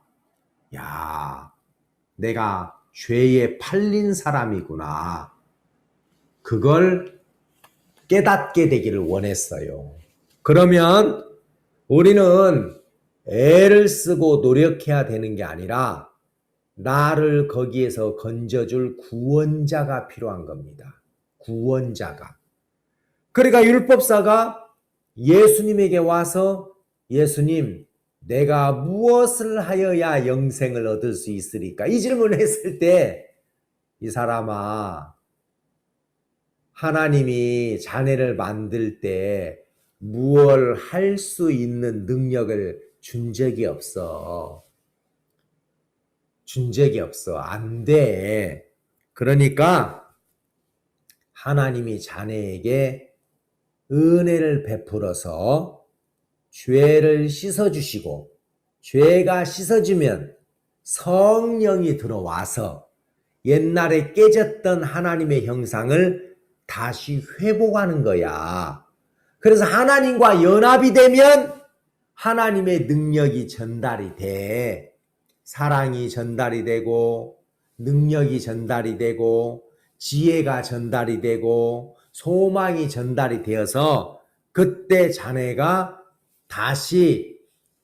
야, 내가 죄에 팔린 사람이구나. 그걸 깨닫게 되기를 원했어요. 그러면 우리는 애를 쓰고 노력해야 되는 게 아니라 나를 거기에서 건져줄 구원자가 필요한 겁니다. 구원자가. 그러니까 율법사가 예수님에게 와서 예수님, 내가 무엇을 하여야 영생을 얻을 수 있으리까? 이 질문을 했을 때 이 사람아, 하나님이 자네를 만들 때 무엇을 할 수 있는 능력을 준 적이 없어. 안 돼. 그러니까 하나님이 자네에게 은혜를 베풀어서 죄를 씻어주시고 죄가 씻어지면 성령이 들어와서 옛날에 깨졌던 하나님의 형상을 다시 회복하는 거야. 그래서 하나님과 연합이 되면 하나님의 능력이 전달이 돼. 사랑이 전달이 되고 능력이 전달이 되고 지혜가 전달이 되고 소망이 전달이 되어서 그때 자네가 다시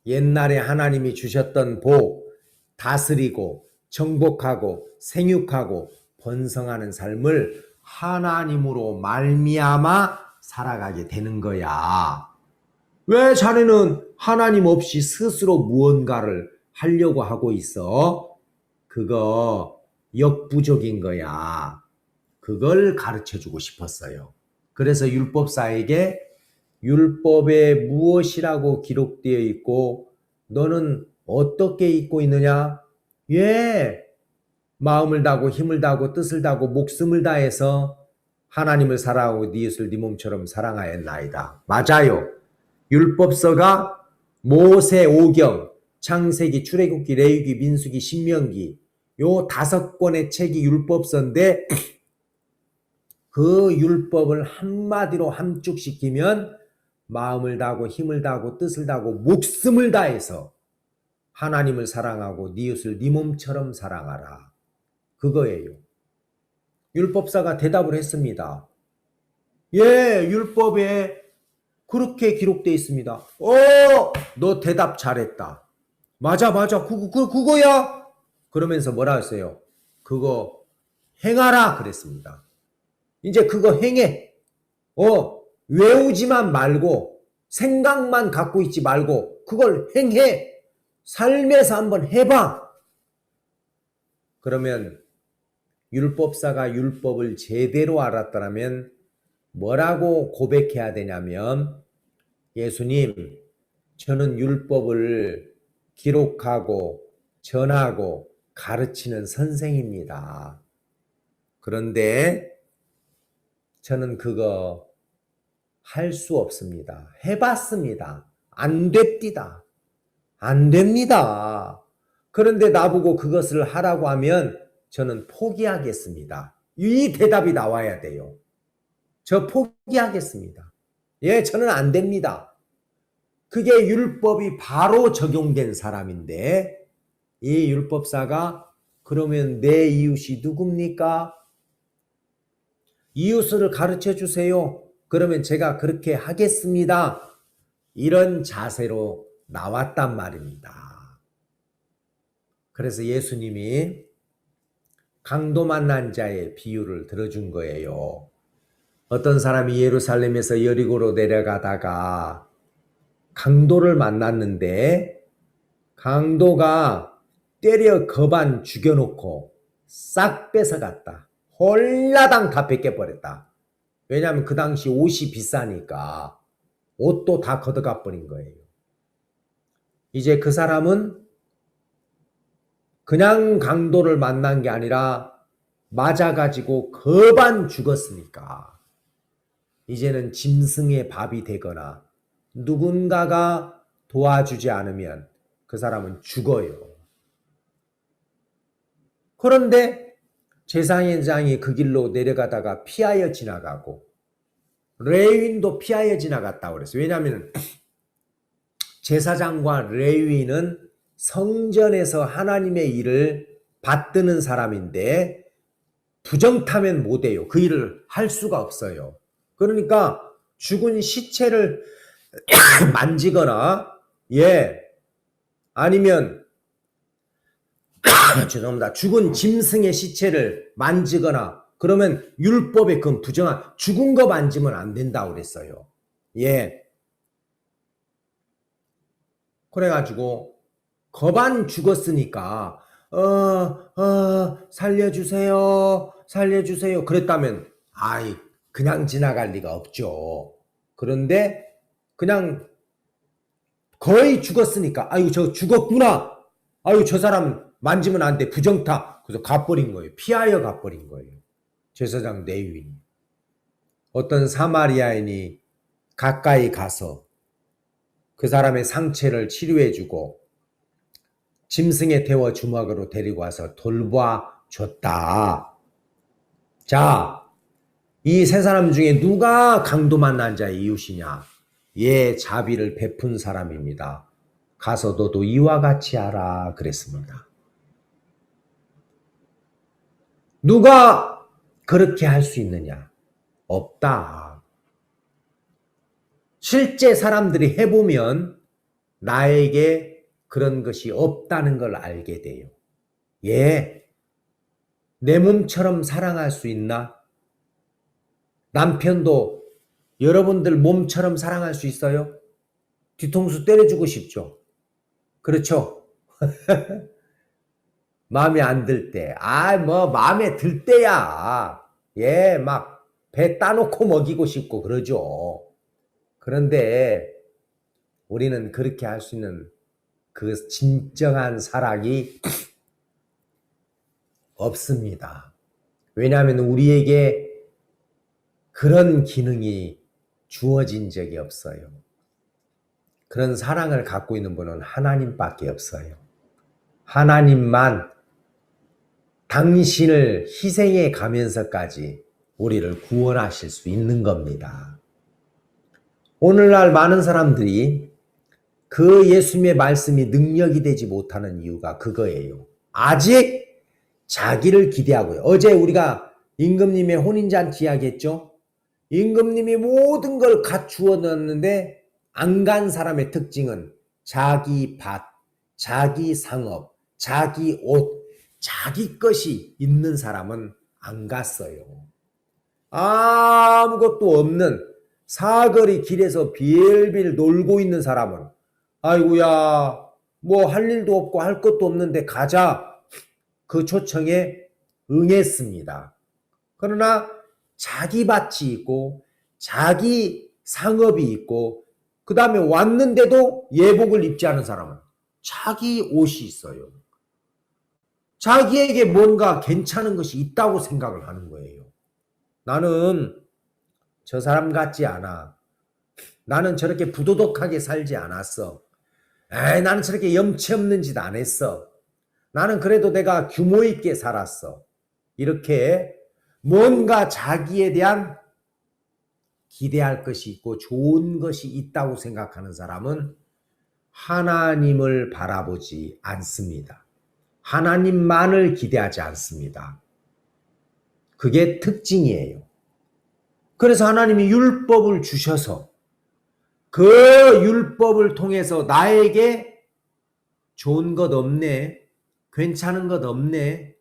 옛날에 하나님이 주셨던 복, 다스리고 정복하고 생육하고 번성하는 삶을 하나님으로 말미암아 살아가게 되는 거야. 왜 자네는 하나님 없이 스스로 무언가를 하려고 하고 있어? 그거 역부족인 거야. 그걸 가르쳐주고 싶었어요. 그래서 율법사에게 율법에 무엇이라고 기록되어 있고 너는 어떻게 읽고 있느냐? 마음을 다하고 힘을 다하고 뜻을 다하고 목숨을 다해서 하나님을 사랑하고 네 이웃을 네 몸처럼 사랑하였나이다. 맞아요. 율법서가 모세 오경, 창세기, 출애굽기, 레위기, 민수기, 신명기 요 5권의 책이 율법서인데 그 율법을 한마디로 함축시키면 마음을 다하고 힘을 다하고 뜻을 다하고 목숨을 다해서 하나님을 사랑하고 네 이웃을 네 몸처럼 사랑하라. 그거예요. 율법사가 대답을 했습니다. 율법에 그렇게 기록되어 있습니다. 너 대답 잘했다. 맞아. 그거야. 그러면서 뭐라 했어요? 그거 행하라 그랬습니다. 이제 그거 행해. 외우지만 말고 생각만 갖고 있지 말고 그걸 행해. 삶에서 한번 해봐. 그러면 율법사가 율법을 제대로 알았더라면 뭐라고 고백해야 되냐면 예수님, 저는 율법을 기록하고 전하고 가르치는 선생입니다. 그런데 저는 그거 할 수 없습니다. 해봤습니다. 안 됩디다. 안 됩니다. 그런데 나보고 그것을 하라고 하면 저는 포기하겠습니다. 이 대답이 나와야 돼요. 저 포기하겠습니다. 예, 저는 안 됩니다. 그게 율법이 바로 적용된 사람인데 이 율법사가 그러면 내 이웃이 누굽니까? 이웃을 가르쳐 주세요. 그러면 제가 그렇게 하겠습니다. 이런 자세로 나왔단 말입니다. 그래서 예수님이 강도 만난 자의 비유를 들어준 거예요. 어떤 사람이 예루살렘에서 여리고로 내려가다가 강도를 만났는데 강도가 때려 거반 죽여놓고 싹 뺏어갔다. 홀라당 다 뺏겨버렸다. 왜냐하면 그 당시 옷이 비싸니까 옷도 다 걷어가 버린 거예요. 이제 그 사람은 그냥 강도를 만난 게 아니라 맞아가지고 거반 죽었으니까 이제는 짐승의 밥이 되거나 누군가가 도와주지 않으면 그 사람은 죽어요. 그런데 제사장이 그 길로 내려가다가 피하여 지나가고 레위인도 피하여 지나갔다고 그랬어요. 왜냐하면 제사장과 레위인은 성전에서 하나님의 일을 받드는 사람인데 부정타면 못해요. 그 일을 할 수가 없어요. 그러니까 죽은 시체를 만지거나 아니면 죄송합니다. 죽은 짐승의 시체를 만지거나 그러면 율법에 그건 부정한 죽은 거 만지면 안 된다고 그랬어요. 그래가지고 거반 죽었으니까 살려주세요 그랬다면 그냥 지나갈 리가 없죠. 그런데 그냥 거의 죽었으니까 저 죽었구나, 저 사람 만지면 안 돼, 부정타. 그래서 가버린 거예요. 피하여 가버린 거예요. 제사장 레위인이. 어떤 사마리아인이 가까이 가서 그 사람의 상처를 치료해주고 짐승에 태워 주막으로 데리고 와서 돌봐줬다. 자, 이 세 사람 중에 누가 강도 만난 자의 이웃이냐? 자비를 베푼 사람입니다. 가서 너도 이와 같이 하라 그랬습니다. 누가 그렇게 할 수 있느냐? 없다. 실제 사람들이 해보면 나에게 그런 것이 없다는 걸 알게 돼요. 내 몸처럼 사랑할 수 있나? 남편도 여러분들 몸처럼 사랑할 수 있어요? 뒤통수 때려주고 싶죠? 그렇죠? 마음에 안 들 때. 마음에 들 때야. 막 배 따놓고 먹이고 싶고 그러죠. 그런데 우리는 그렇게 할 수 있는 그 진정한 사랑이 없습니다. 왜냐하면 우리에게 그런 기능이 주어진 적이 없어요. 그런 사랑을 갖고 있는 분은 하나님밖에 없어요. 하나님만 당신을 희생해 가면서까지 우리를 구원하실 수 있는 겁니다. 오늘날 많은 사람들이 그 예수님의 말씀이 능력이 되지 못하는 이유가 그거예요. 아직 자기를 기대하고요. 어제 우리가 임금님의 혼인잔치 이야기했죠? 임금님이 모든 걸 갖추어 놨는데 안 간 사람의 특징은 자기 밭, 자기 상업, 자기 옷, 자기 것이 있는 사람은 안 갔어요. 아무것도 없는 사거리 길에서 빌빌 놀고 있는 사람은 아이고야 뭐 할 일도 없고 할 것도 없는데 가자. 그 초청에 응했습니다. 그러나 자기 밭이 있고 자기 상업이 있고 그 다음에 왔는데도 예복을 입지 않은 사람은 자기 옷이 있어요. 자기에게 뭔가 괜찮은 것이 있다고 생각을 하는 거예요. 나는 저 사람 같지 않아. 나는 저렇게 부도덕하게 살지 않았어. 나는 저렇게 염치 없는 짓 안 했어. 나는 그래도 내가 규모 있게 살았어. 이렇게 뭔가 자기에 대한 기대할 것이 있고 좋은 것이 있다고 생각하는 사람은 하나님을 바라보지 않습니다. 하나님만을 기대하지 않습니다. 그게 특징이에요. 그래서 하나님이 율법을 주셔서 그 율법을 통해서 나에게 좋은 것 없네, 괜찮은 것 없네,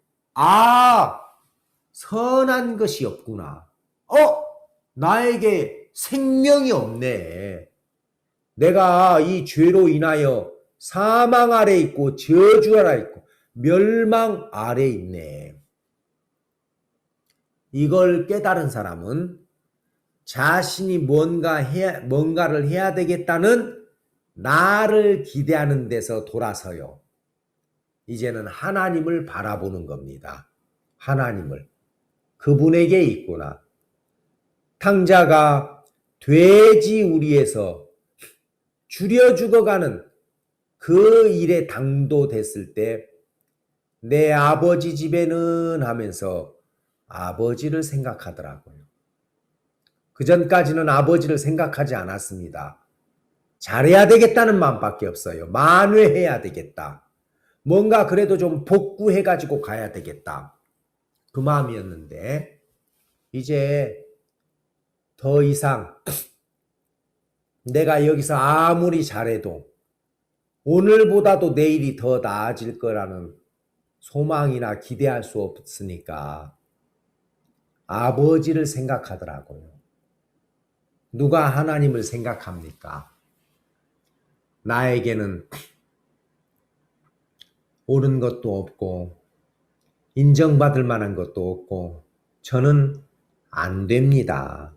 선한 것이 없구나, 나에게 생명이 없네, 내가 이 죄로 인하여 사망 아래 있고 저주 아래 있고 멸망 아래 있네. 이걸 깨달은 사람은 자신이 뭔가를 해야 되겠다는 나를 기대하는 데서 돌아서요. 이제는 하나님을 바라보는 겁니다. 하나님을. 그분에게 있구나. 탕자가 돼지 우리에서 줄여 죽어가는 그 일에 당도됐을 때 내 아버지 집에는 하면서 아버지를 생각하더라고요. 그 전까지는 아버지를 생각하지 않았습니다. 잘해야 되겠다는 마음밖에 없어요. 만회해야 되겠다. 뭔가 그래도 좀 복구해가지고 가야 되겠다. 그 마음이었는데 이제 더 이상 내가 여기서 아무리 잘해도 오늘보다도 내일이 더 나아질 거라는 소망이나 기대할 수 없으니까 아버지를 생각하더라고요. 누가 하나님을 생각합니까? 나에게는 옳은 것도 없고 인정받을 만한 것도 없고 저는 안 됩니다.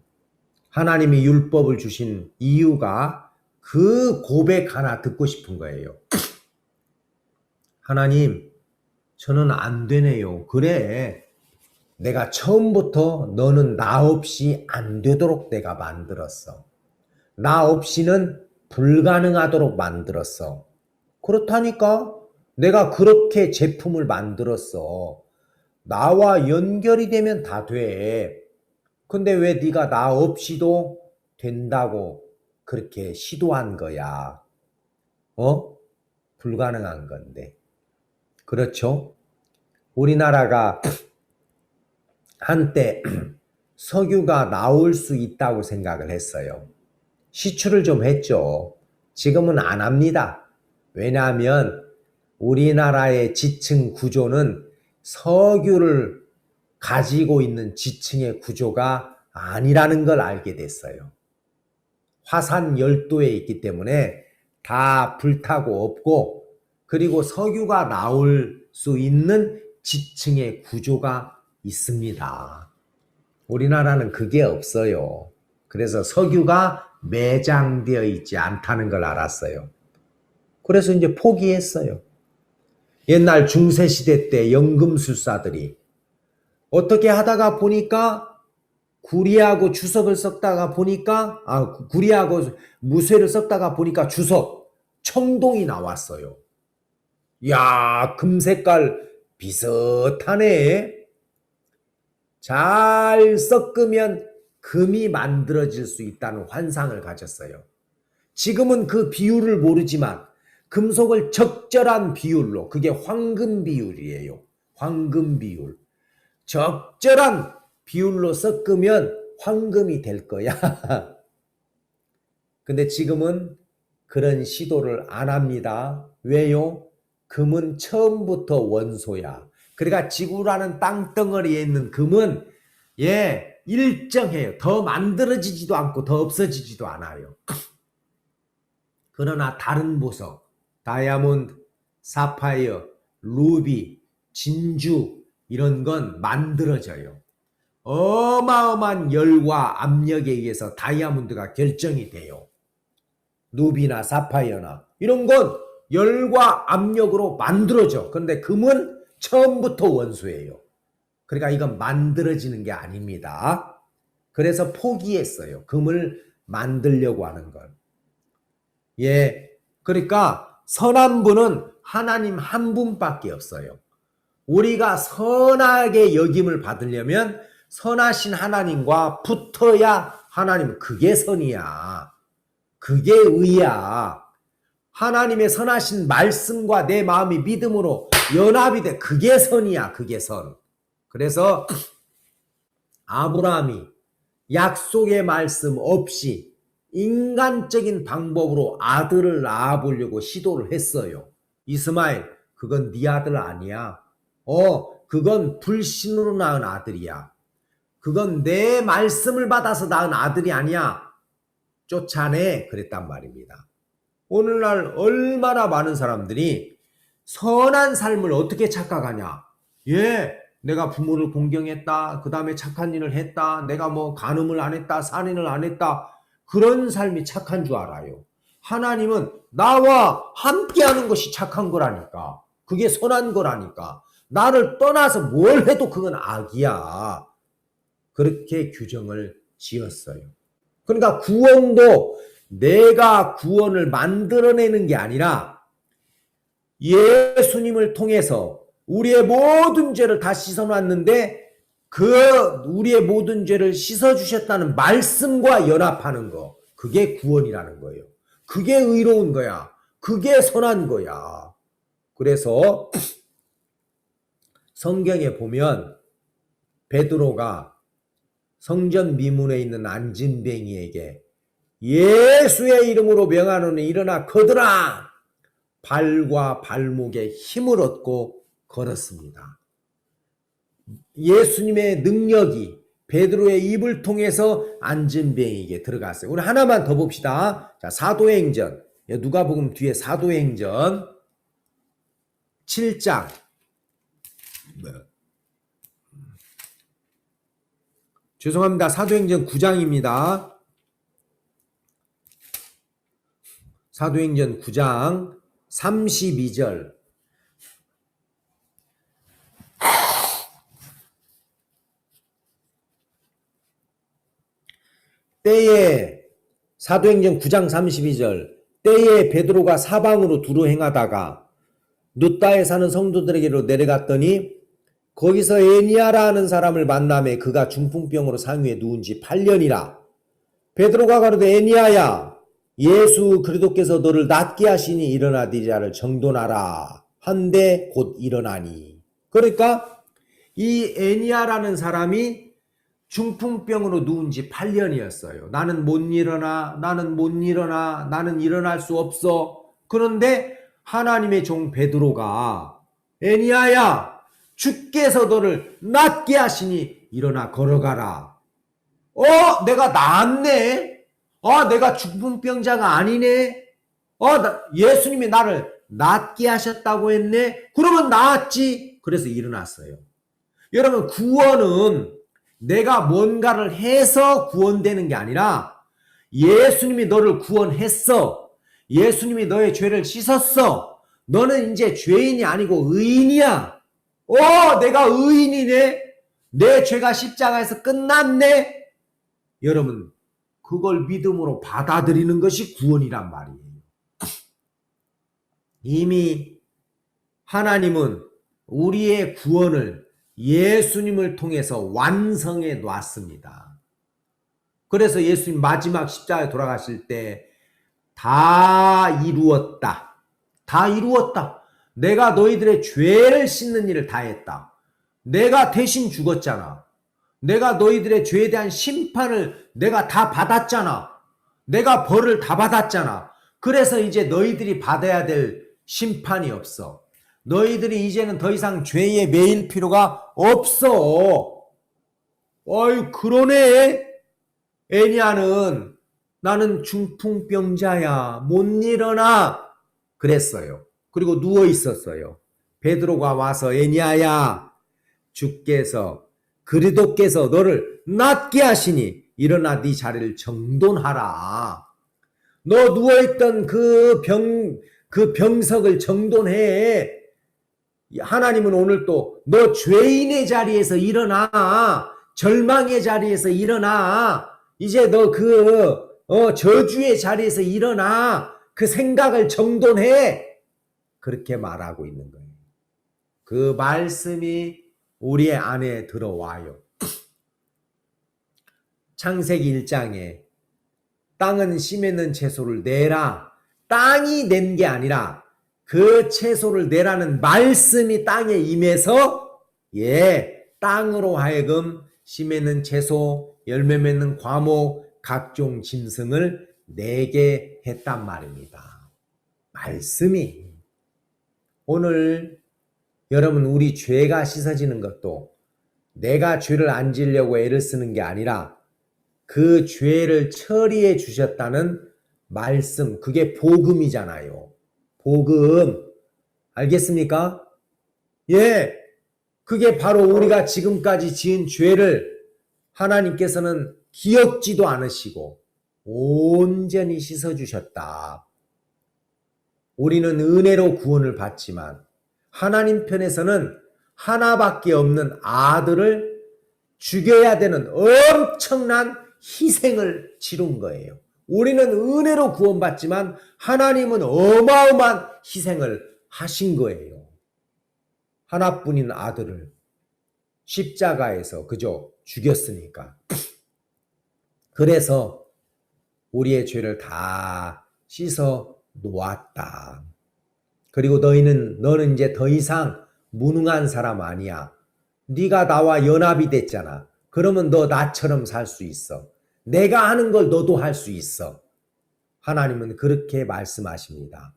하나님이 율법을 주신 이유가 그 고백 하나 듣고 싶은 거예요. 하나님, 저는 안 되네요. 그래, 내가 처음부터 너는 나 없이 안 되도록 내가 만들었어. 나 없이는 불가능하도록 만들었어. 그렇다니까 내가 그렇게 제품을 만들었어. 나와 연결이 되면 다 돼. 근데 왜 네가 나 없이도 된다고 그렇게 시도한 거야? 불가능한 건데. 그렇죠? 우리나라가 한때 석유가 나올 수 있다고 생각을 했어요. 시추를 좀 했죠. 지금은 안 합니다. 왜냐하면 우리나라의 지층 구조는 석유를 가지고 있는 지층의 구조가 아니라는 걸 알게 됐어요. 화산 열도에 있기 때문에 다 불타고 없고, 그리고 석유가 나올 수 있는 지층의 구조가 있습니다. 우리나라는 그게 없어요. 그래서 석유가 매장되어 있지 않다는 걸 알았어요. 그래서 이제 포기했어요. 옛날 중세시대 때 연금술사들이 어떻게 하다가 보니까 구리하고 주석을 썩다가 보니까 구리하고 무쇠를 썩다가 보니까 주석, 청동이 나왔어요. 야, 금색깔 비슷하네. 잘 섞으면 금이 만들어질 수 있다는 환상을 가졌어요. 지금은 그 비율을 모르지만 금속을 적절한 비율로, 그게 황금 비율이에요. 황금 비율. 적절한 비율로 섞으면 황금이 될 거야. 근데 지금은 그런 시도를 안 합니다. 왜요? 금은 처음부터 원소야. 그러니까 지구라는 땅덩어리에 있는 금은 일정해요. 더 만들어지지도 않고 더 없어지지도 않아요. 그러나 다른 보석, 다이아몬드, 사파이어, 루비, 진주 이런 건 만들어져요. 어마어마한 열과 압력에 의해서 다이아몬드가 결정이 돼요. 루비나 사파이어나 이런 건 열과 압력으로 만들어져. 그런데 금은 처음부터 원수예요. 그러니까 이건 만들어지는 게 아닙니다. 그래서 포기했어요. 금을 만들려고 하는 걸. 예. 그러니까 선한 분은 하나님 한 분밖에 없어요. 우리가 선하게 여김을 받으려면 선하신 하나님과 붙어야 하나님, 그게 선이야. 그게 의야. 하나님의 선하신 말씀과 내 마음이 믿음으로 연합이 돼. 그게 선이야. 그게 선. 그래서 아브라함이 약속의 말씀 없이 인간적인 방법으로 아들을 낳아보려고 시도를 했어요. 이스마엘, 그건 네 아들 아니야. 그건 불신으로 낳은 아들이야. 그건 내 말씀을 받아서 낳은 아들이 아니야. 쫓아내. 그랬단 말입니다. 오늘날 얼마나 많은 사람들이 선한 삶을 어떻게 착각하냐. 예, 내가 부모를 공경했다. 그 다음에 착한 일을 했다. 내가 뭐 간음을 안 했다. 살인을 안 했다. 그런 삶이 착한 줄 알아요. 하나님은 나와 함께하는 것이 착한 거라니까. 그게 선한 거라니까. 나를 떠나서 뭘 해도 그건 악이야. 그렇게 규정을 지었어요. 그러니까 구원도 내가 구원을 만들어내는 게 아니라 예수님을 통해서 우리의 모든 죄를 다 씻어놨는데 그 우리의 모든 죄를 씻어주셨다는 말씀과 연합하는 거, 그게 구원이라는 거예요. 그게 의로운 거야. 그게 선한 거야. 그래서 성경에 보면 베드로가 성전 미문에 있는 안진뱅이에게 예수의 이름으로 명하노니 일어나 걷으라. 발과 발목에 힘을 얻고 걸었습니다. 예수님의 능력이 베드로의 입을 통해서 안진뱅이에게 들어갔어요. 우리 하나만 더 봅시다. 자, 사도행전. 누가복음 뒤에 사도행전 7장. 죄송합니다. 사도행전 9장입니다. 사도행전 9장 32절. 때에 사도행전 9장 32절. 때에 베드로가 사방으로 두루 행하다가 룻다에 사는 성도들에게로 내려갔더니 거기서 에니아라 하는 사람을 만나매 그가 중풍병으로 상위에 누운 지 8년이라. 베드로가 가로되 애니야야, 예수 그리스도께서 너를 낫게 하시니 일어나 네 자를 정돈하라 한데 곧 일어나니. 그러니까 이 애니야라는 사람이 중풍병으로 누운 지 8년이었어요. 나는 못 일어나, 나는 못 일어나, 나는 일어날 수 없어. 그런데 하나님의 종 베드로가 애니야야, 주께서 너를 낫게 하시니 일어나 걸어가라. 내가 나았네. 내가 중풍병자가 아니네. 예수님이 나를 낫게 하셨다고 했네. 그러면 나았지. 그래서 일어났어요. 여러분, 구원은 내가 뭔가를 해서 구원되는 게 아니라 예수님이 너를 구원했어. 예수님이 너의 죄를 씻었어. 너는 이제 죄인이 아니고 의인이야. 내가 의인이네. 내 죄가 십자가에서 끝났네. 여러분, 그걸 믿음으로 받아들이는 것이 구원이란 말이에요. 이미 하나님은 우리의 구원을 예수님을 통해서 완성해 놨습니다. 그래서 예수님 마지막 십자가에 돌아가실 때 다 이루었다. 다 이루었다. 내가 너희들의 죄를 씻는 일을 다 했다. 내가 대신 죽었잖아. 내가 너희들의 죄에 대한 심판을 내가 다 받았잖아. 내가 벌을 다 받았잖아. 그래서 이제 너희들이 받아야 될 심판이 없어. 너희들이 이제는 더 이상 죄에 매일 필요가 없어. 그러네. 애니야는 나는 중풍병자야. 못 일어나. 그랬어요. 그리고 누워 있었어요. 베드로가 와서 애니야야, 주께서 그리스도께서 너를 낫게 하시니 일어나 네 자리를 정돈하라. 너 누워있던 그 병석을 정돈해. 하나님은 오늘 또 너 죄인의 자리에서 일어나. 절망의 자리에서 일어나. 이제 너 저주의 자리에서 일어나. 그 생각을 정돈해. 그렇게 말하고 있는 거예요. 그 말씀이 우리의 안에 들어와요. 창세기 1장에 땅은 씨 맺는 채소를 내라. 땅이 낸 게 아니라 그 채소를 내라는 말씀이 땅에 임해서 땅으로 하여금 씨 맺는 채소, 열매 맺는 과목, 각종 짐승을 내게 했단 말입니다. 말씀이. 오늘 여러분 우리 죄가 씻어지는 것도 내가 죄를 안 지려고 애를 쓰는 게 아니라 그 죄를 처리해 주셨다는 말씀, 그게 복음이잖아요. 복음. 알겠습니까? 그게 바로 우리가 지금까지 지은 죄를 하나님께서는 기억지도 않으시고 온전히 씻어주셨다. 우리는 은혜로 구원을 받지만 하나님 편에서는 하나밖에 없는 아들을 죽여야 되는 엄청난 희생을 치른 거예요. 우리는 은혜로 구원받지만 하나님은 어마어마한 희생을 하신 거예요. 하나뿐인 아들을 십자가에서 그저 죽였으니까. 그래서 우리의 죄를 다 씻어 놓았다. 그리고 너는 이제 더 이상 무능한 사람 아니야. 네가 나와 연합이 됐잖아. 그러면 너 나처럼 살 수 있어. 내가 하는 걸 너도 할 수 있어. 하나님은 그렇게 말씀하십니다.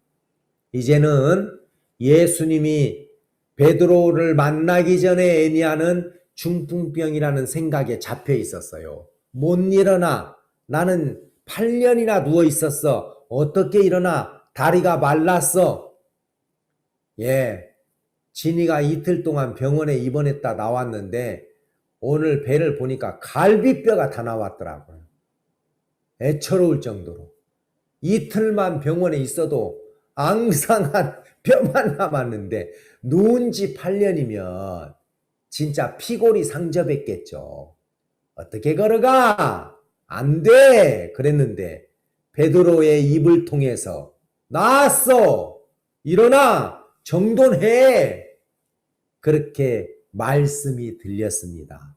이제는 예수님이 베드로를 만나기 전에 애니아는 중풍병이라는 생각에 잡혀 있었어요. 못 일어나. 나는 8년이나 누워 있었어. 어떻게 일어나? 다리가 말랐어. 진이가 이틀 동안 병원에 입원했다 나왔는데 오늘 배를 보니까 갈비뼈가 다 나왔더라고요. 애처로울 정도로. 이틀만 병원에 있어도 앙상한 뼈만 남았는데 누운 지 8년이면 진짜 피골이 상접했겠죠. 어떻게 걸어가? 안 돼! 그랬는데 베드로의 입을 통해서 나았어! 일어나! 정돈해! 그렇게 말씀이 들렸습니다.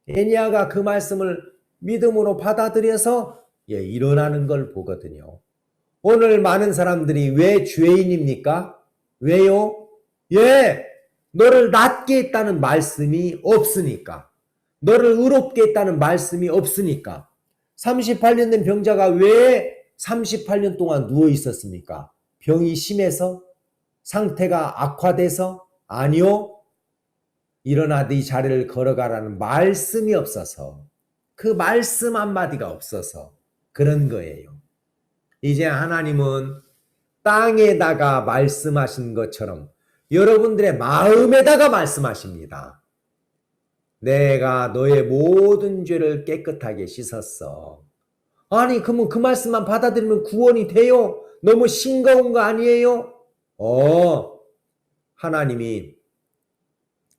애니아가 그 말씀을 믿음으로 받아들여서 일어나는 걸 보거든요. 오늘 많은 사람들이 왜 죄인입니까? 왜요? 너를 낫게 했다는 말씀이 없으니까. 너를 의롭게 했다는 말씀이 없으니까. 38년 된 병자가 왜 38년 동안 누워 있었습니까? 병이 심해서? 상태가 악화돼서? 아니요. 일어나 네 자리를 걸어가라는 말씀이 없어서, 그 말씀 한마디가 없어서 그런 거예요. 이제 하나님은 땅에다가 말씀하신 것처럼 여러분들의 마음에다가 말씀하십니다. 내가 너의 모든 죄를 깨끗하게 씻었어. 아니 그러면 그 말씀만 받아들이면 구원이 돼요? 너무 싱거운 거 아니에요? 하나님이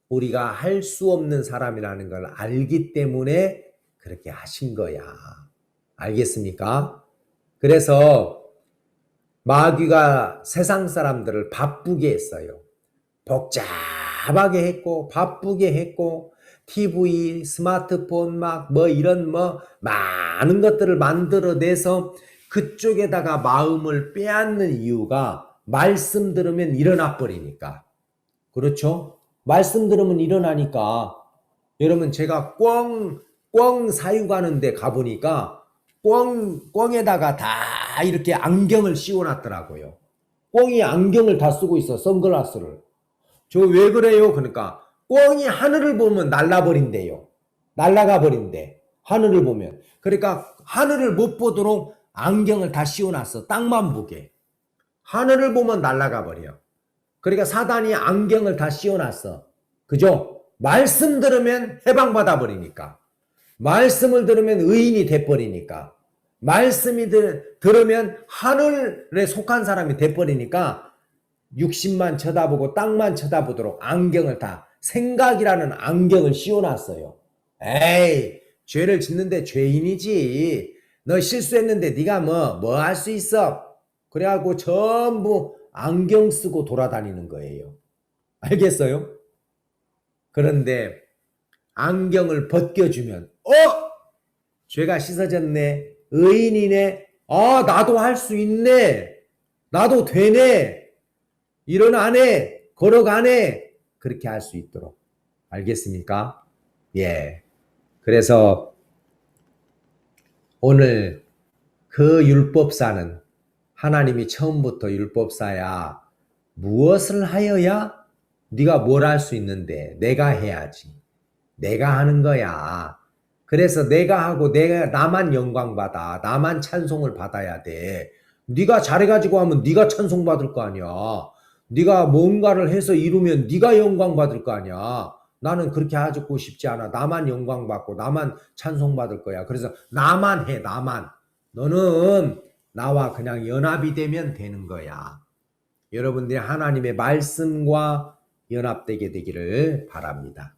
우리가 할 수 없는 사람이라는 걸 알기 때문에 그렇게 하신 거야. 알겠습니까? 그래서 마귀가 세상 사람들을 바쁘게 했어요. 복잡하게 했고 바쁘게 했고 TV, 스마트폰 이런 많은 것들을 만들어내서 그쪽에다가 마음을 빼앗는 이유가 말씀 들으면 일어나 버리니까. 그렇죠? 말씀 들으면 일어나니까. 여러분 제가 꽝 사유 가는 데 가보니까 꽝에다가 다 이렇게 안경을 씌워놨더라고요. 꽝이 안경을 다 쓰고 있어. 선글라스를. 저 왜 그래요? 그러니까 꽝이 하늘을 보면 날아버린대요. 날아가 버린대. 하늘을 보면. 그러니까 하늘을 못 보도록 안경을 다 씌워놨어. 땅만 보게. 하늘을 보면 날아가 버려. 그러니까 사단이 안경을 다 씌워놨어. 그죠? 말씀 들으면 해방받아 버리니까. 말씀을 들으면 의인이 돼버리니까. 말씀이 들으면 하늘에 속한 사람이 돼버리니까 육신만 쳐다보고 땅만 쳐다보도록 안경을 다 생각이라는 안경을 씌워놨어요. 에이, 죄를 짓는데 죄인이지. 너 실수했는데 네가 뭐 할 수 있어? 그래갖고 전부 안경 쓰고 돌아다니는 거예요. 알겠어요? 그런데 안경을 벗겨주면 죄가 씻어졌네. 의인이네. 아, 나도 할 수 있네. 나도 되네. 일어나네. 걸어가네. 그렇게 할 수 있도록. 알겠습니까? 예. 그래서 오늘 그 율법사는 하나님이 처음부터 율법사야 무엇을 하여야 네가 뭘 할 수 있는데 내가 해야지. 내가 하는 거야. 그래서 내가 하고 나만 영광받아. 나만 찬송을 받아야 돼. 네가 잘해가지고 하면 네가 찬송받을 거 아니야. 네가 뭔가를 해서 이루면 네가 영광받을 거 아니야. 나는 그렇게 하고 싶지 않아. 나만 영광받고 나만 찬송받을 거야. 그래서 나만 해. 나만. 너는 나와 그냥 연합이 되면 되는 거야. 여러분들이 하나님의 말씀과 연합되게 되기를 바랍니다.